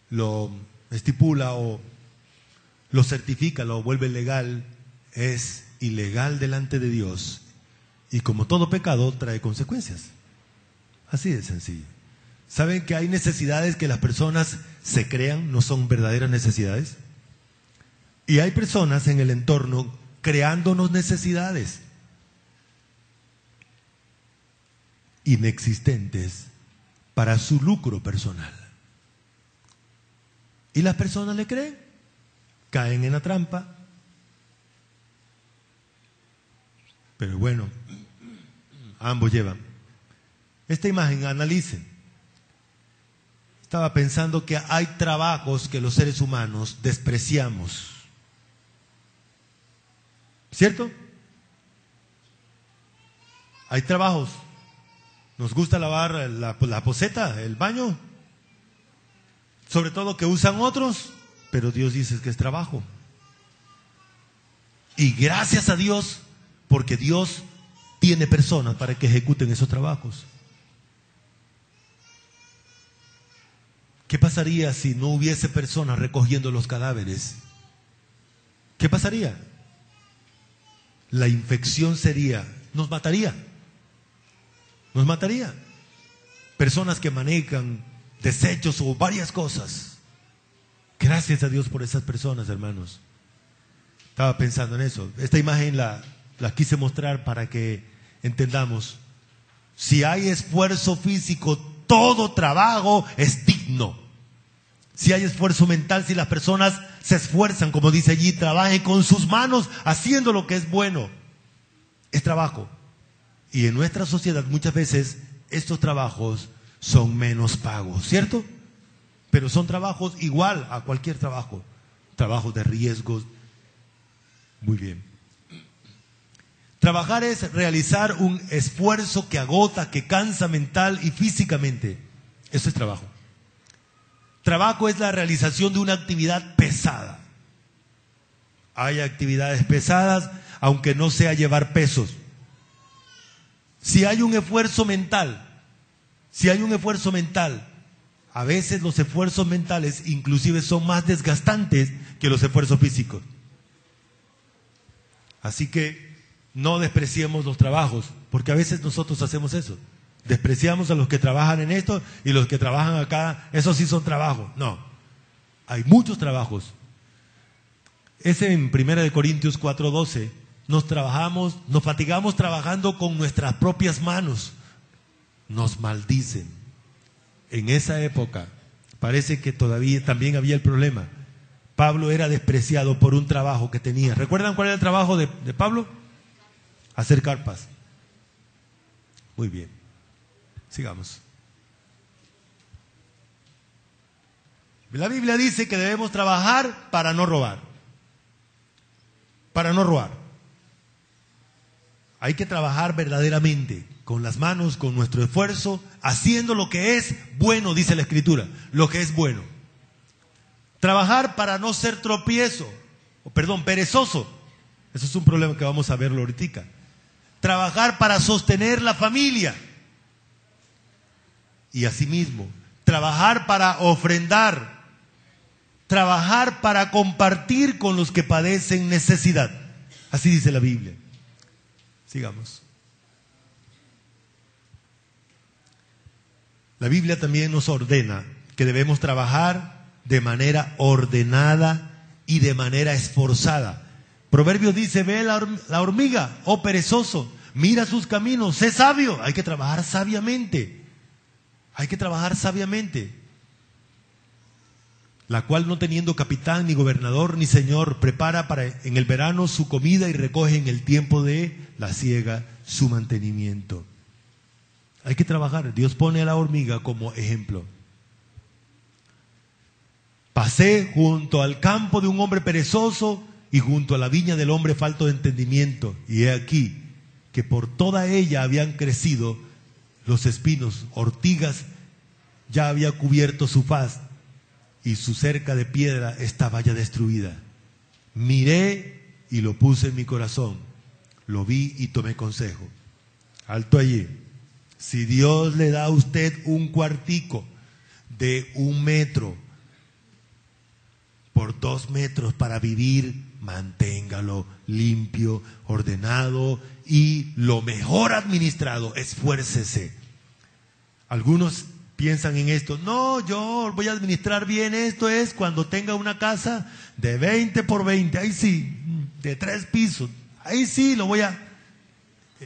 lo estipula o lo certifica, lo vuelve legal, es ilegal delante de Dios. Y como todo pecado, trae consecuencias. Así de sencillo. ¿Saben que hay necesidades que las personas se crean, no son verdaderas necesidades? Y hay personas en el entorno creándonos necesidades inexistentes para su lucro personal. Y las personas le creen, caen en la trampa. Pero bueno, ambos llevan. Esta imagen, analicen. Estaba pensando que hay trabajos que los seres humanos despreciamos. ¿Cierto? Hay trabajos. Nos gusta lavar la poceta, el baño. Sobre todo que usan otros, pero Dios dice que es trabajo. Y gracias a Dios, porque Dios tiene personas para que ejecuten esos trabajos. ¿Qué pasaría si no hubiese personas recogiendo los cadáveres? ¿Qué pasaría? La infección nos mataría. Nos mataría. Personas que manejan desechos o varias cosas. Gracias a Dios por esas personas, hermanos. Estaba pensando en eso. Esta imagen la quise mostrar para que entendamos. Si hay esfuerzo físico, todo trabajo es digno. Si hay esfuerzo mental, si las personas se esfuerzan, como dice allí, trabajen con sus manos haciendo lo que es bueno, es trabajo. Y en nuestra sociedad muchas veces estos trabajos son menos pagos, ¿cierto? Pero son trabajos igual a cualquier trabajo. Trabajos de riesgos. Muy bien. Trabajar es realizar un esfuerzo que agota, que cansa mental y físicamente. Eso es trabajo. Trabajo es la realización de una actividad pesada. Hay actividades pesadas, aunque no sea llevar pesos. Si hay un esfuerzo mental, a veces los esfuerzos mentales inclusive son más desgastantes que los esfuerzos físicos. Así que no despreciemos los trabajos, porque a veces nosotros hacemos eso. Despreciamos a los que trabajan en esto y los que trabajan acá, esos sí son trabajos. No, hay muchos trabajos. Ese en 1 Corintios 4:12, nos fatigamos trabajando con nuestras propias manos. Nos maldicen. En esa época parece que todavía también había el problema. Pablo era despreciado por un trabajo que tenía. ¿Recuerdan cuál era el trabajo de Pablo? Hacer carpas. Muy bien. Sigamos. La Biblia dice que debemos trabajar para no robar. Para no robar. Hay que trabajar verdaderamente, con las manos, con nuestro esfuerzo, haciendo lo que es bueno, dice la Escritura, lo que es bueno. Trabajar para no ser perezoso. Eso es un problema que vamos a verlo ahorita. Trabajar para sostener la familia. Y asimismo, trabajar para ofrendar, trabajar para compartir con los que padecen necesidad. Así dice la Biblia. Sigamos. La Biblia también nos ordena que debemos trabajar de manera ordenada y de manera esforzada. Proverbios dice, ve la hormiga, oh perezoso, mira sus caminos, sé sabio. Hay que trabajar sabiamente. Hay que trabajar sabiamente. La cual, no teniendo capitán, ni gobernador, ni señor, prepara para en el verano su comida y recoge en el tiempo de la siega su mantenimiento. Hay que trabajar. Dios pone a la hormiga como ejemplo. Pasé junto al campo de un hombre perezoso y junto a la viña del hombre falto de entendimiento. Y he aquí que por toda ella habían crecido los espinos, ortigas ya había cubierto su faz y su cerca de piedra estaba ya destruida. Miré y lo puse en mi corazón, lo vi y tomé consejo. Alto allí. Si Dios le da a usted un cuartico de 1 metro por 2 metros para vivir, manténgalo limpio, ordenado y lo mejor administrado. Esfuércese. Algunos piensan en esto. No, yo voy a administrar bien esto es cuando tenga una casa de 20 por 20. Ahí sí, de 3 pisos. Ahí sí lo voy a...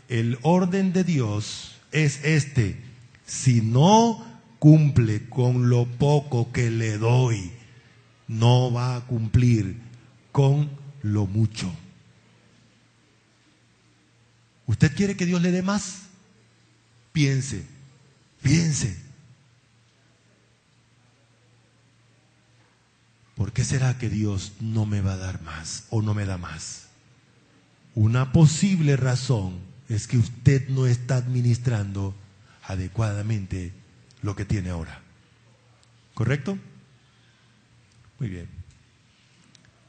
El orden de Dios es este: si no cumple con lo poco que le doy, no va a cumplir con lo mucho. ¿Usted quiere que Dios le dé más? Piense, piense. ¿Por qué será que Dios no me va a dar más o no me da más? Una posible razón es que usted no está administrando adecuadamente lo que tiene ahora. ¿Correcto? Muy bien.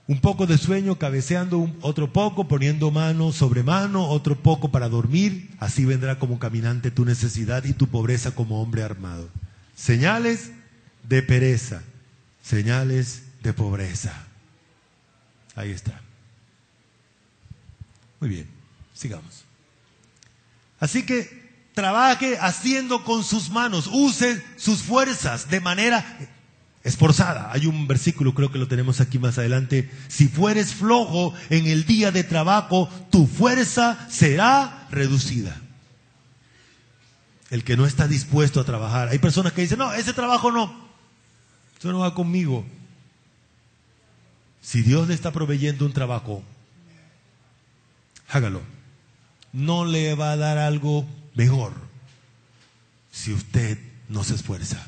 Un poco de sueño, cabeceando otro poco, poniendo mano sobre mano, otro poco para dormir. Así vendrá como caminante tu necesidad y tu pobreza como hombre armado. Señales de pereza, señales de pobreza. Ahí está. Muy bien, sigamos. Así que trabaje haciendo con sus manos, use sus fuerzas de manera esforzada. Hay un versículo, creo que lo tenemos aquí más adelante. Si fueres flojo en el día de trabajo, tu fuerza será reducida. El que no está dispuesto a trabajar. Hay personas que dicen, no, ese trabajo no, eso no va conmigo. Si Dios le está proveyendo un trabajo, hágalo. No le va a dar algo mejor si usted no se esfuerza.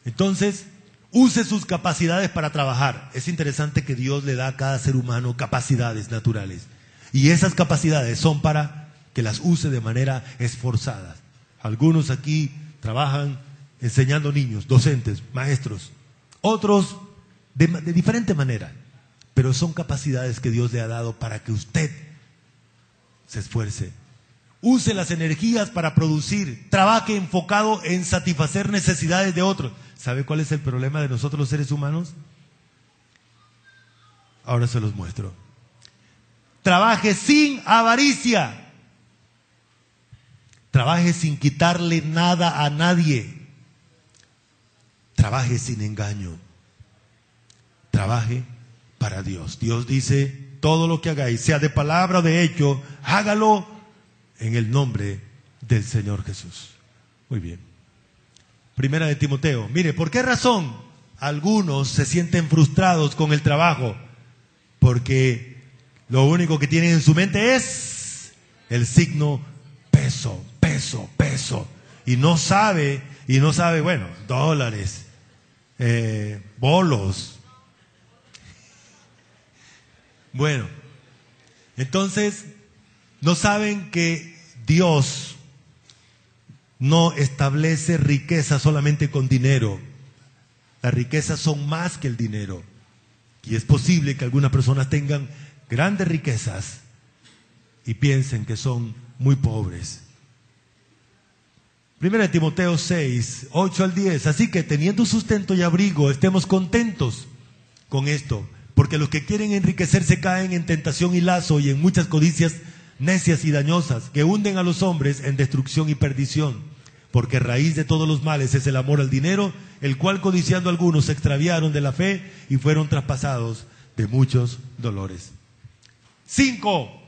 Entonces, use sus capacidades para trabajar. Es interesante que Dios le da a cada ser humano capacidades naturales. Y esas capacidades son para que las use de manera esforzada. Algunos aquí trabajan enseñando niños, docentes, maestros. Otros de diferente manera. Pero son capacidades que Dios le ha dado para que usted se esfuerce. Use las energías para producir. Trabaje enfocado en satisfacer necesidades de otros. ¿Sabe cuál es el problema de nosotros los seres humanos? Ahora se los muestro. Trabaje sin avaricia. Trabaje sin quitarle nada a nadie. Trabaje sin engaño. Trabaje para Dios. Dios dice, todo lo que hagáis, sea de palabra o de hecho, hágalo en el nombre del Señor Jesús. Muy bien. Primera de Timoteo. Mire, ¿por qué razón algunos se sienten frustrados con el trabajo? Porque lo único que tienen en su mente es el signo peso, peso, peso. Y no sabe, bueno, dólares, bolos. Bueno, entonces no saben que Dios no establece riqueza solamente con dinero. Las riquezas son más que el dinero. Y es posible que algunas personas tengan grandes riquezas y piensen que son muy pobres. Primera de Timoteo 6, 8 al 10. Así que teniendo sustento y abrigo, estemos contentos con esto. Porque los que quieren enriquecerse caen en tentación y lazo y en muchas codicias necias y dañosas que hunden a los hombres en destrucción y perdición. Porque raíz de todos los males es el amor al dinero, el cual codiciando algunos se extraviaron de la fe y fueron traspasados de muchos dolores. 5.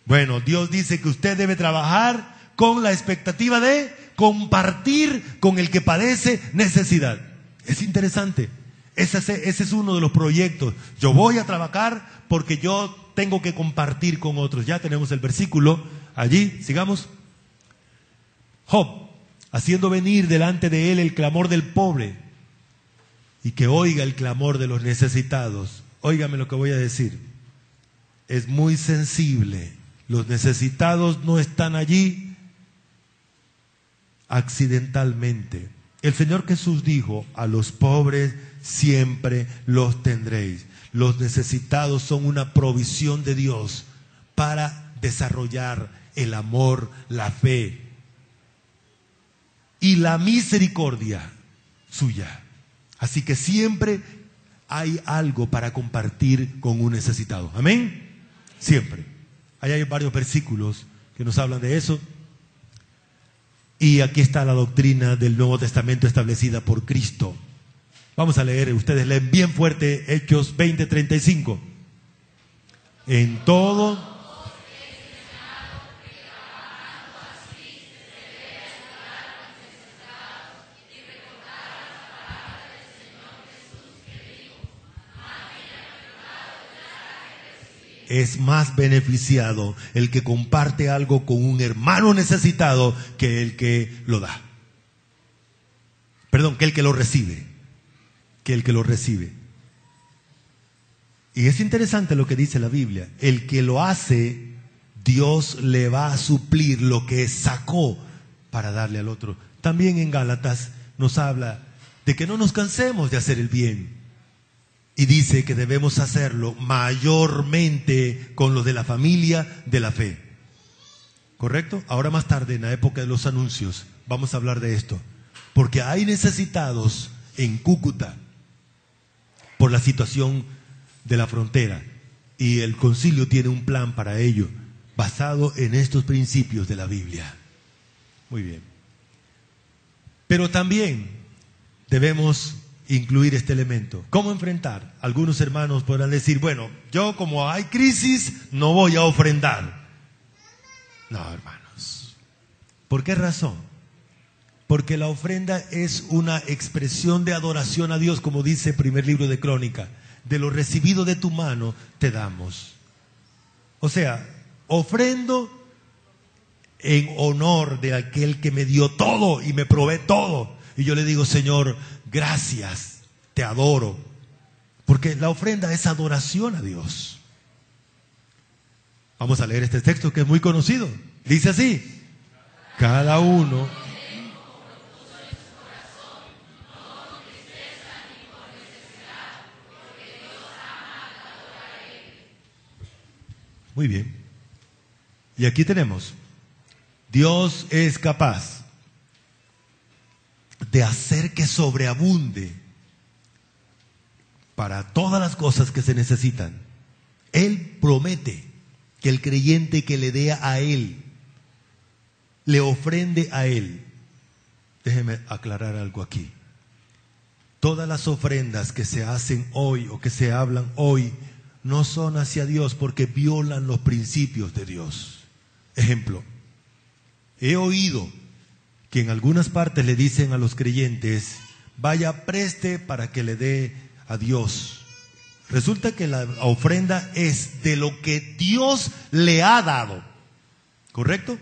Bueno, Dios dice que usted debe trabajar con la expectativa de compartir con el que padece necesidad. Es interesante. Ese es uno de los proyectos. Yo voy a trabajar porque yo tengo que compartir con otros. Ya tenemos el versículo allí. Sigamos. Job, haciendo venir delante de él el clamor del pobre y que oiga el clamor de los necesitados. Óigame lo que voy a decir. Es muy sensible. Los necesitados no están allí accidentalmente. El Señor Jesús dijo: a los pobres siempre los tendréis. Los necesitados son una provisión de Dios para desarrollar el amor, la fe y la misericordia suya. Así que siempre hay algo para compartir con un necesitado. Amén. Siempre. Ahí hay varios versículos que nos hablan de eso. Y aquí está la doctrina del Nuevo Testamento establecida por Cristo. Vamos a leer, ustedes leen bien fuerte Hechos 20:35. En todo es más beneficiado el que comparte algo con un hermano necesitado que el que lo da. Perdón, que el que lo recibe. Que el que lo recibe. Y es interesante lo que dice la Biblia. El que lo hace, Dios le va a suplir lo que sacó para darle al otro. También en Gálatas nos habla de que no nos cansemos de hacer el bien. Y dice que debemos hacerlo mayormente con los de la familia de la fe. ¿Correcto? Ahora más tarde, en la época de los anuncios, vamos a hablar de esto. Porque hay necesitados en Cúcuta por la situación de la frontera. Y el concilio tiene un plan para ello, basado en estos principios de la Biblia. Muy bien. Pero también debemos incluir este elemento. ¿Cómo enfrentar? Algunos hermanos podrán decir: bueno, yo como hay crisis no voy a ofrendar. No, hermanos. ¿Por qué razón? Porque la ofrenda es una expresión de adoración a Dios, como dice el primer libro de Crónica. De lo recibido de tu mano te damos. O sea, ofrendo en honor de aquel que me dio todo y me provee todo. Y yo le digo: Señor, gracias, te adoro. Porque la ofrenda es adoración a Dios. Vamos a leer este texto que es muy conocido. Dice así: cada uno Muy bien. Y aquí tenemos: Dios es capaz de hacer que sobreabunde para todas las cosas que se necesitan. Él promete que el creyente que le dé a Él, le ofrende a Él. Déjeme aclarar algo aquí. Todas las ofrendas que se hacen hoy o que se hablan hoy no son hacia Dios porque violan los principios de Dios. Ejemplo, he oído que en algunas partes le dicen a los creyentes: vaya, preste para que le dé a Dios. Resulta que la ofrenda es de lo que Dios le ha dado, ¿correcto?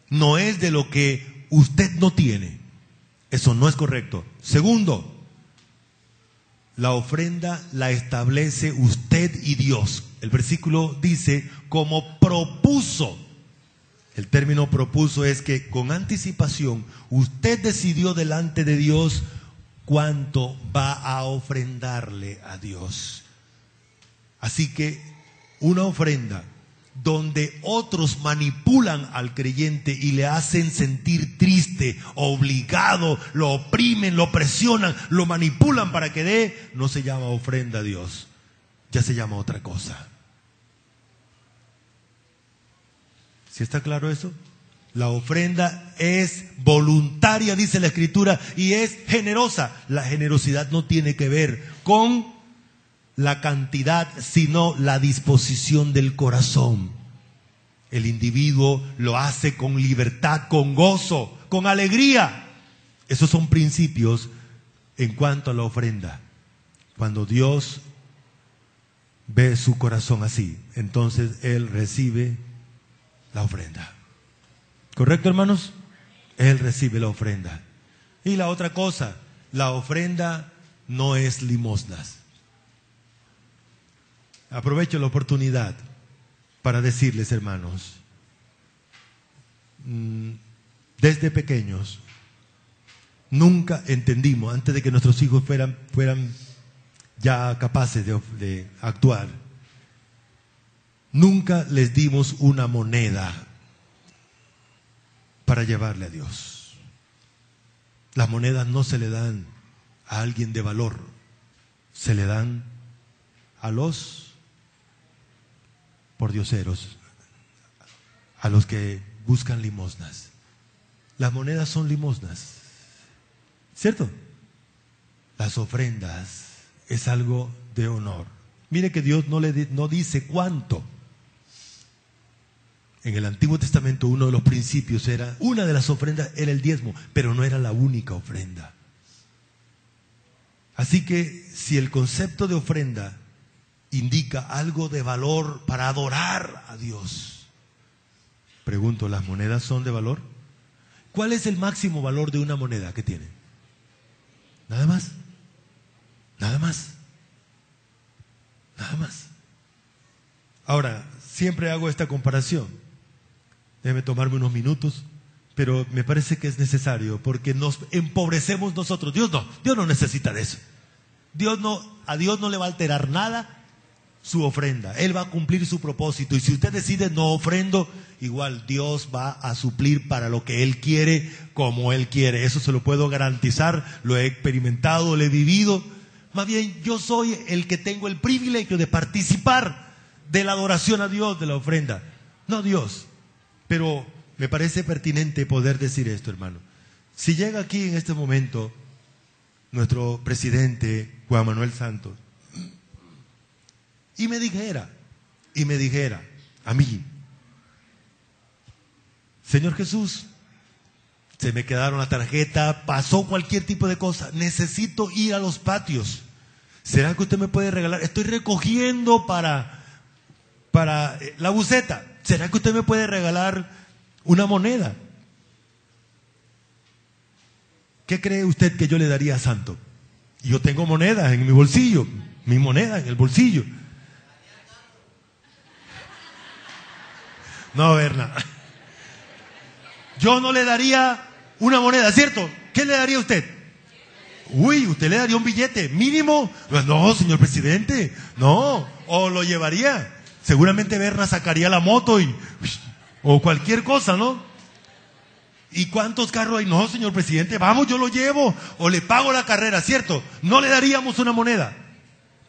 No es de lo que usted no tiene. Eso no es correcto. Segundo, la ofrenda la establece usted y Dios. El versículo dice: como propuso. El término propuso es que con anticipación usted decidió delante de Dios cuánto va a ofrendarle a Dios. Así que una ofrenda donde otros manipulan al creyente y le hacen sentir triste, obligado, lo oprimen, lo presionan, lo manipulan para que dé, no se llama ofrenda a Dios, ya se llama otra cosa. ¿Sí está claro eso? La ofrenda es voluntaria, dice la Escritura, y es generosa. La generosidad no tiene que ver con la cantidad, sino la disposición del corazón. El individuo lo hace con libertad, con gozo, con alegría. Esos son principios en cuanto a la ofrenda. Cuando Dios ve su corazón así, entonces Él recibe la ofrenda. ¿Correcto, hermanos? Él recibe la ofrenda. Y la otra cosa, la ofrenda no es limosnas. Aprovecho la oportunidad para decirles, hermanos, desde pequeños, nunca entendimos, antes de que nuestros hijos fueran ya capaces de actuar, nunca les dimos una moneda para llevarle a Dios. Las monedas no se le dan a alguien de valor, se le dan a los pordioseros, a los que buscan limosnas. Las monedas son limosnas, ¿cierto? Las ofrendas es algo de honor. Mire que Dios no dice cuánto. En el Antiguo Testamento uno de los principios era, una de las ofrendas era el diezmo, pero no era la única ofrenda. Así que si el concepto de ofrenda indica algo de valor para adorar a Dios, pregunto, ¿las monedas son de valor? ¿Cuál es el máximo valor de una moneda que tiene? Nada más. Nada más. Nada más. Ahora, siempre hago esta comparación. Déjeme tomarme unos minutos, pero me parece que es necesario porque nos empobrecemos nosotros. Dios no necesita de eso. A Dios no le va a alterar nada su ofrenda. Él va a cumplir su propósito. Y si usted decide no ofrendo, igual Dios va a suplir para lo que Él quiere, como Él quiere. Eso se lo puedo garantizar, lo he experimentado, lo he vivido. Más bien, yo soy el que tengo el privilegio de participar de la adoración a Dios, de la ofrenda. No Dios. Pero me parece pertinente poder decir esto, hermano. Si llega aquí en este momento nuestro presidente Juan Manuel Santos y me dijera a mí, Señor Jesús, se me quedaron la tarjeta, pasó cualquier tipo de cosa, necesito ir a los patios. ¿Será que usted me puede regalar? Estoy recogiendo para la buceta. ¿Será que usted me puede regalar una moneda? ¿Qué cree usted que yo le daría a Santo? Yo tengo monedas en mi bolsillo, mi moneda en el bolsillo. No, Berna. Yo no le daría una moneda, ¿cierto? ¿Qué le daría a usted? Uy, usted le daría un billete mínimo. No, señor presidente, no. O lo llevaría. Seguramente Berna sacaría la moto o cualquier cosa, ¿no? ¿Y cuántos carros hay? No, señor presidente, vamos, yo lo llevo o le pago la carrera, ¿cierto? No le daríamos una moneda.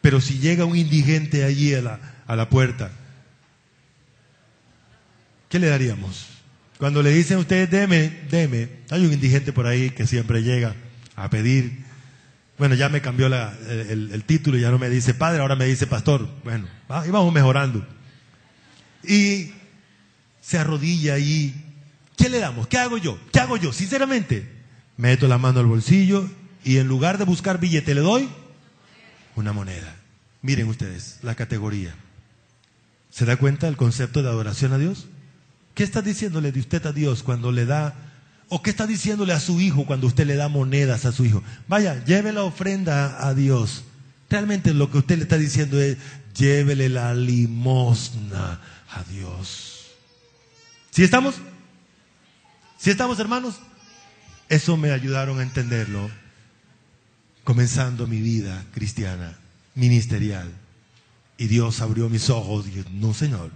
Pero si llega un indigente allí a la puerta, ¿qué le daríamos? Cuando le dicen a usted, deme. Hay un indigente por ahí que siempre llega a pedir. Bueno, ya me cambió el título, ya no me dice padre, ahora me dice pastor. Bueno, y vamos mejorando. Y se arrodilla ahí. ¿Qué le damos? ¿Qué hago yo? Sinceramente, meto la mano al bolsillo y en lugar de buscar billete le doy una moneda. Miren ustedes la categoría. ¿Se da cuenta el concepto de adoración a Dios? ¿Qué está diciéndole de usted a Dios cuando le da? ¿O qué está diciéndole a su hijo cuando usted le da monedas a su hijo? Vaya, lleve la ofrenda a Dios. Realmente lo que usted le está diciendo es, llévele la limosna a Dios. ¿Sí estamos? ¿Sí estamos, hermanos? Eso me ayudaron a entenderlo comenzando mi vida cristiana, ministerial. Y Dios abrió mis ojos y dije, no, Señor,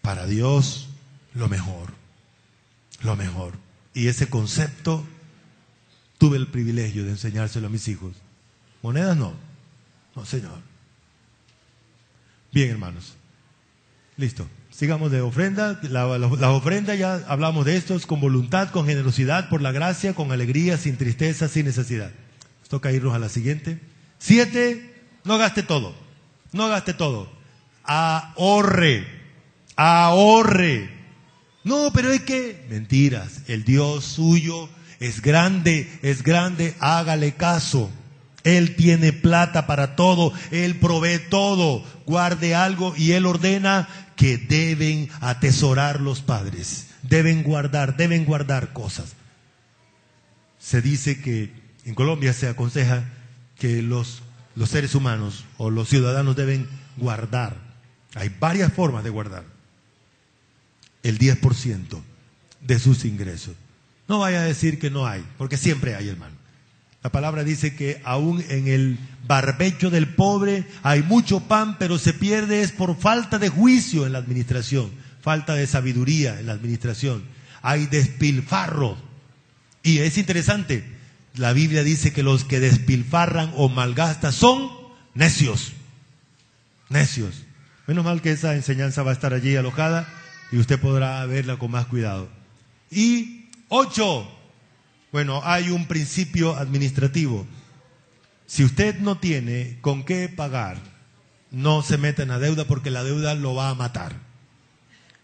Para Dios, lo mejor. Lo mejor. Y ese concepto tuve el privilegio de enseñárselo a mis hijos. Monedas no. No, Señor. Bien, hermanos. Listo. Sigamos de ofrenda. La ofrenda, ya hablamos de estos, con voluntad, con generosidad, por la gracia, con alegría, sin tristeza, sin necesidad. Nos toca irnos a la siguiente. 7, no gaste todo. No gaste todo. Ahorre. Ahorre. No, pero es que, mentiras, el Dios suyo es grande, hágale caso. Él tiene plata para todo, Él provee todo, guarde algo y Él ordena que deben atesorar los padres, deben guardar cosas. Se dice que en Colombia se aconseja que los seres humanos o los ciudadanos deben guardar. Hay varias formas de guardar. El 10% de sus ingresos. No vaya a decir que no hay, porque siempre hay, hermano. La palabra dice que aún en el barbecho del pobre hay mucho pan, pero se pierde es por falta de juicio en la administración, falta de sabiduría en la administración. Hay despilfarro. Y es interesante, la Biblia dice que los que despilfarran o malgastan son necios. Necios. Menos mal que esa enseñanza va a estar allí alojada y usted podrá verla con más cuidado. Y 8, bueno, hay un principio administrativo. Si usted no tiene con qué pagar, no se meta en la deuda porque la deuda lo va a matar.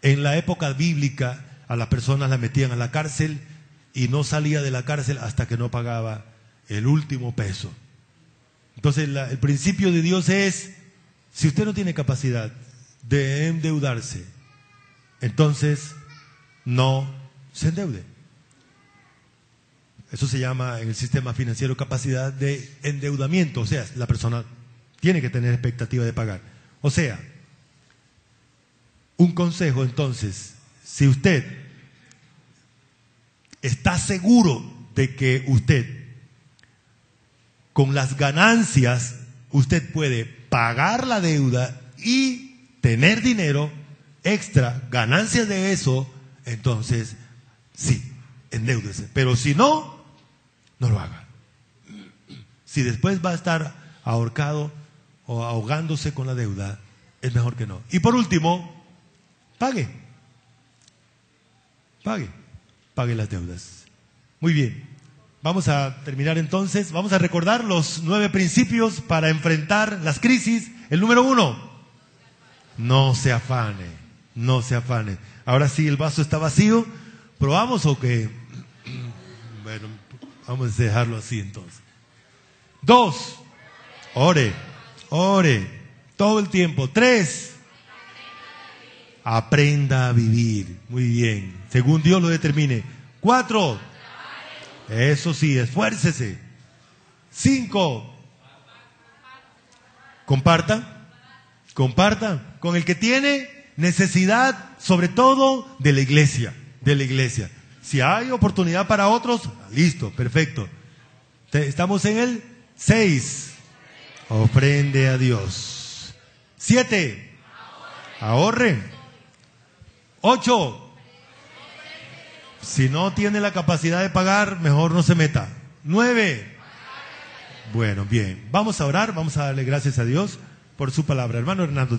En la época bíblica a las personas las metían a la cárcel y no salía de la cárcel hasta que no pagaba el último peso. Entonces el principio de Dios es, si usted no tiene capacidad de endeudarse, entonces no se endeude. Eso se llama en el sistema financiero capacidad de endeudamiento. O sea, la persona tiene que tener expectativa de pagar. O sea, un consejo entonces, si usted está seguro de que usted con las ganancias usted puede pagar la deuda y tener dinero extra, ganancias de eso, entonces sí, endeúdese. Pero si no, no lo haga. Si después va a estar ahorcado o ahogándose con la deuda, es mejor que no. Y por último, pague las deudas. Muy bien, vamos a terminar entonces. Vamos a recordar los 9 principios para enfrentar las crisis. El número 1, no se afane. No se afane. Ahora sí, el vaso está vacío. ¿Probamos o qué? Bueno, vamos a dejarlo así entonces. 2, ore todo el tiempo. 3, aprenda a vivir. Muy bien, según Dios lo determine. 4, eso sí, esfuércese. 5, comparta con el que tiene necesidad, sobre todo de la iglesia. Si hay oportunidad para otros, listo, perfecto. Estamos en el 6, ofrende a Dios. 7, ahorre. 8, si no tiene la capacidad de pagar, mejor no se meta. 9, bueno, bien, vamos a orar, vamos a darle gracias a Dios por su palabra. Hermano Hernando.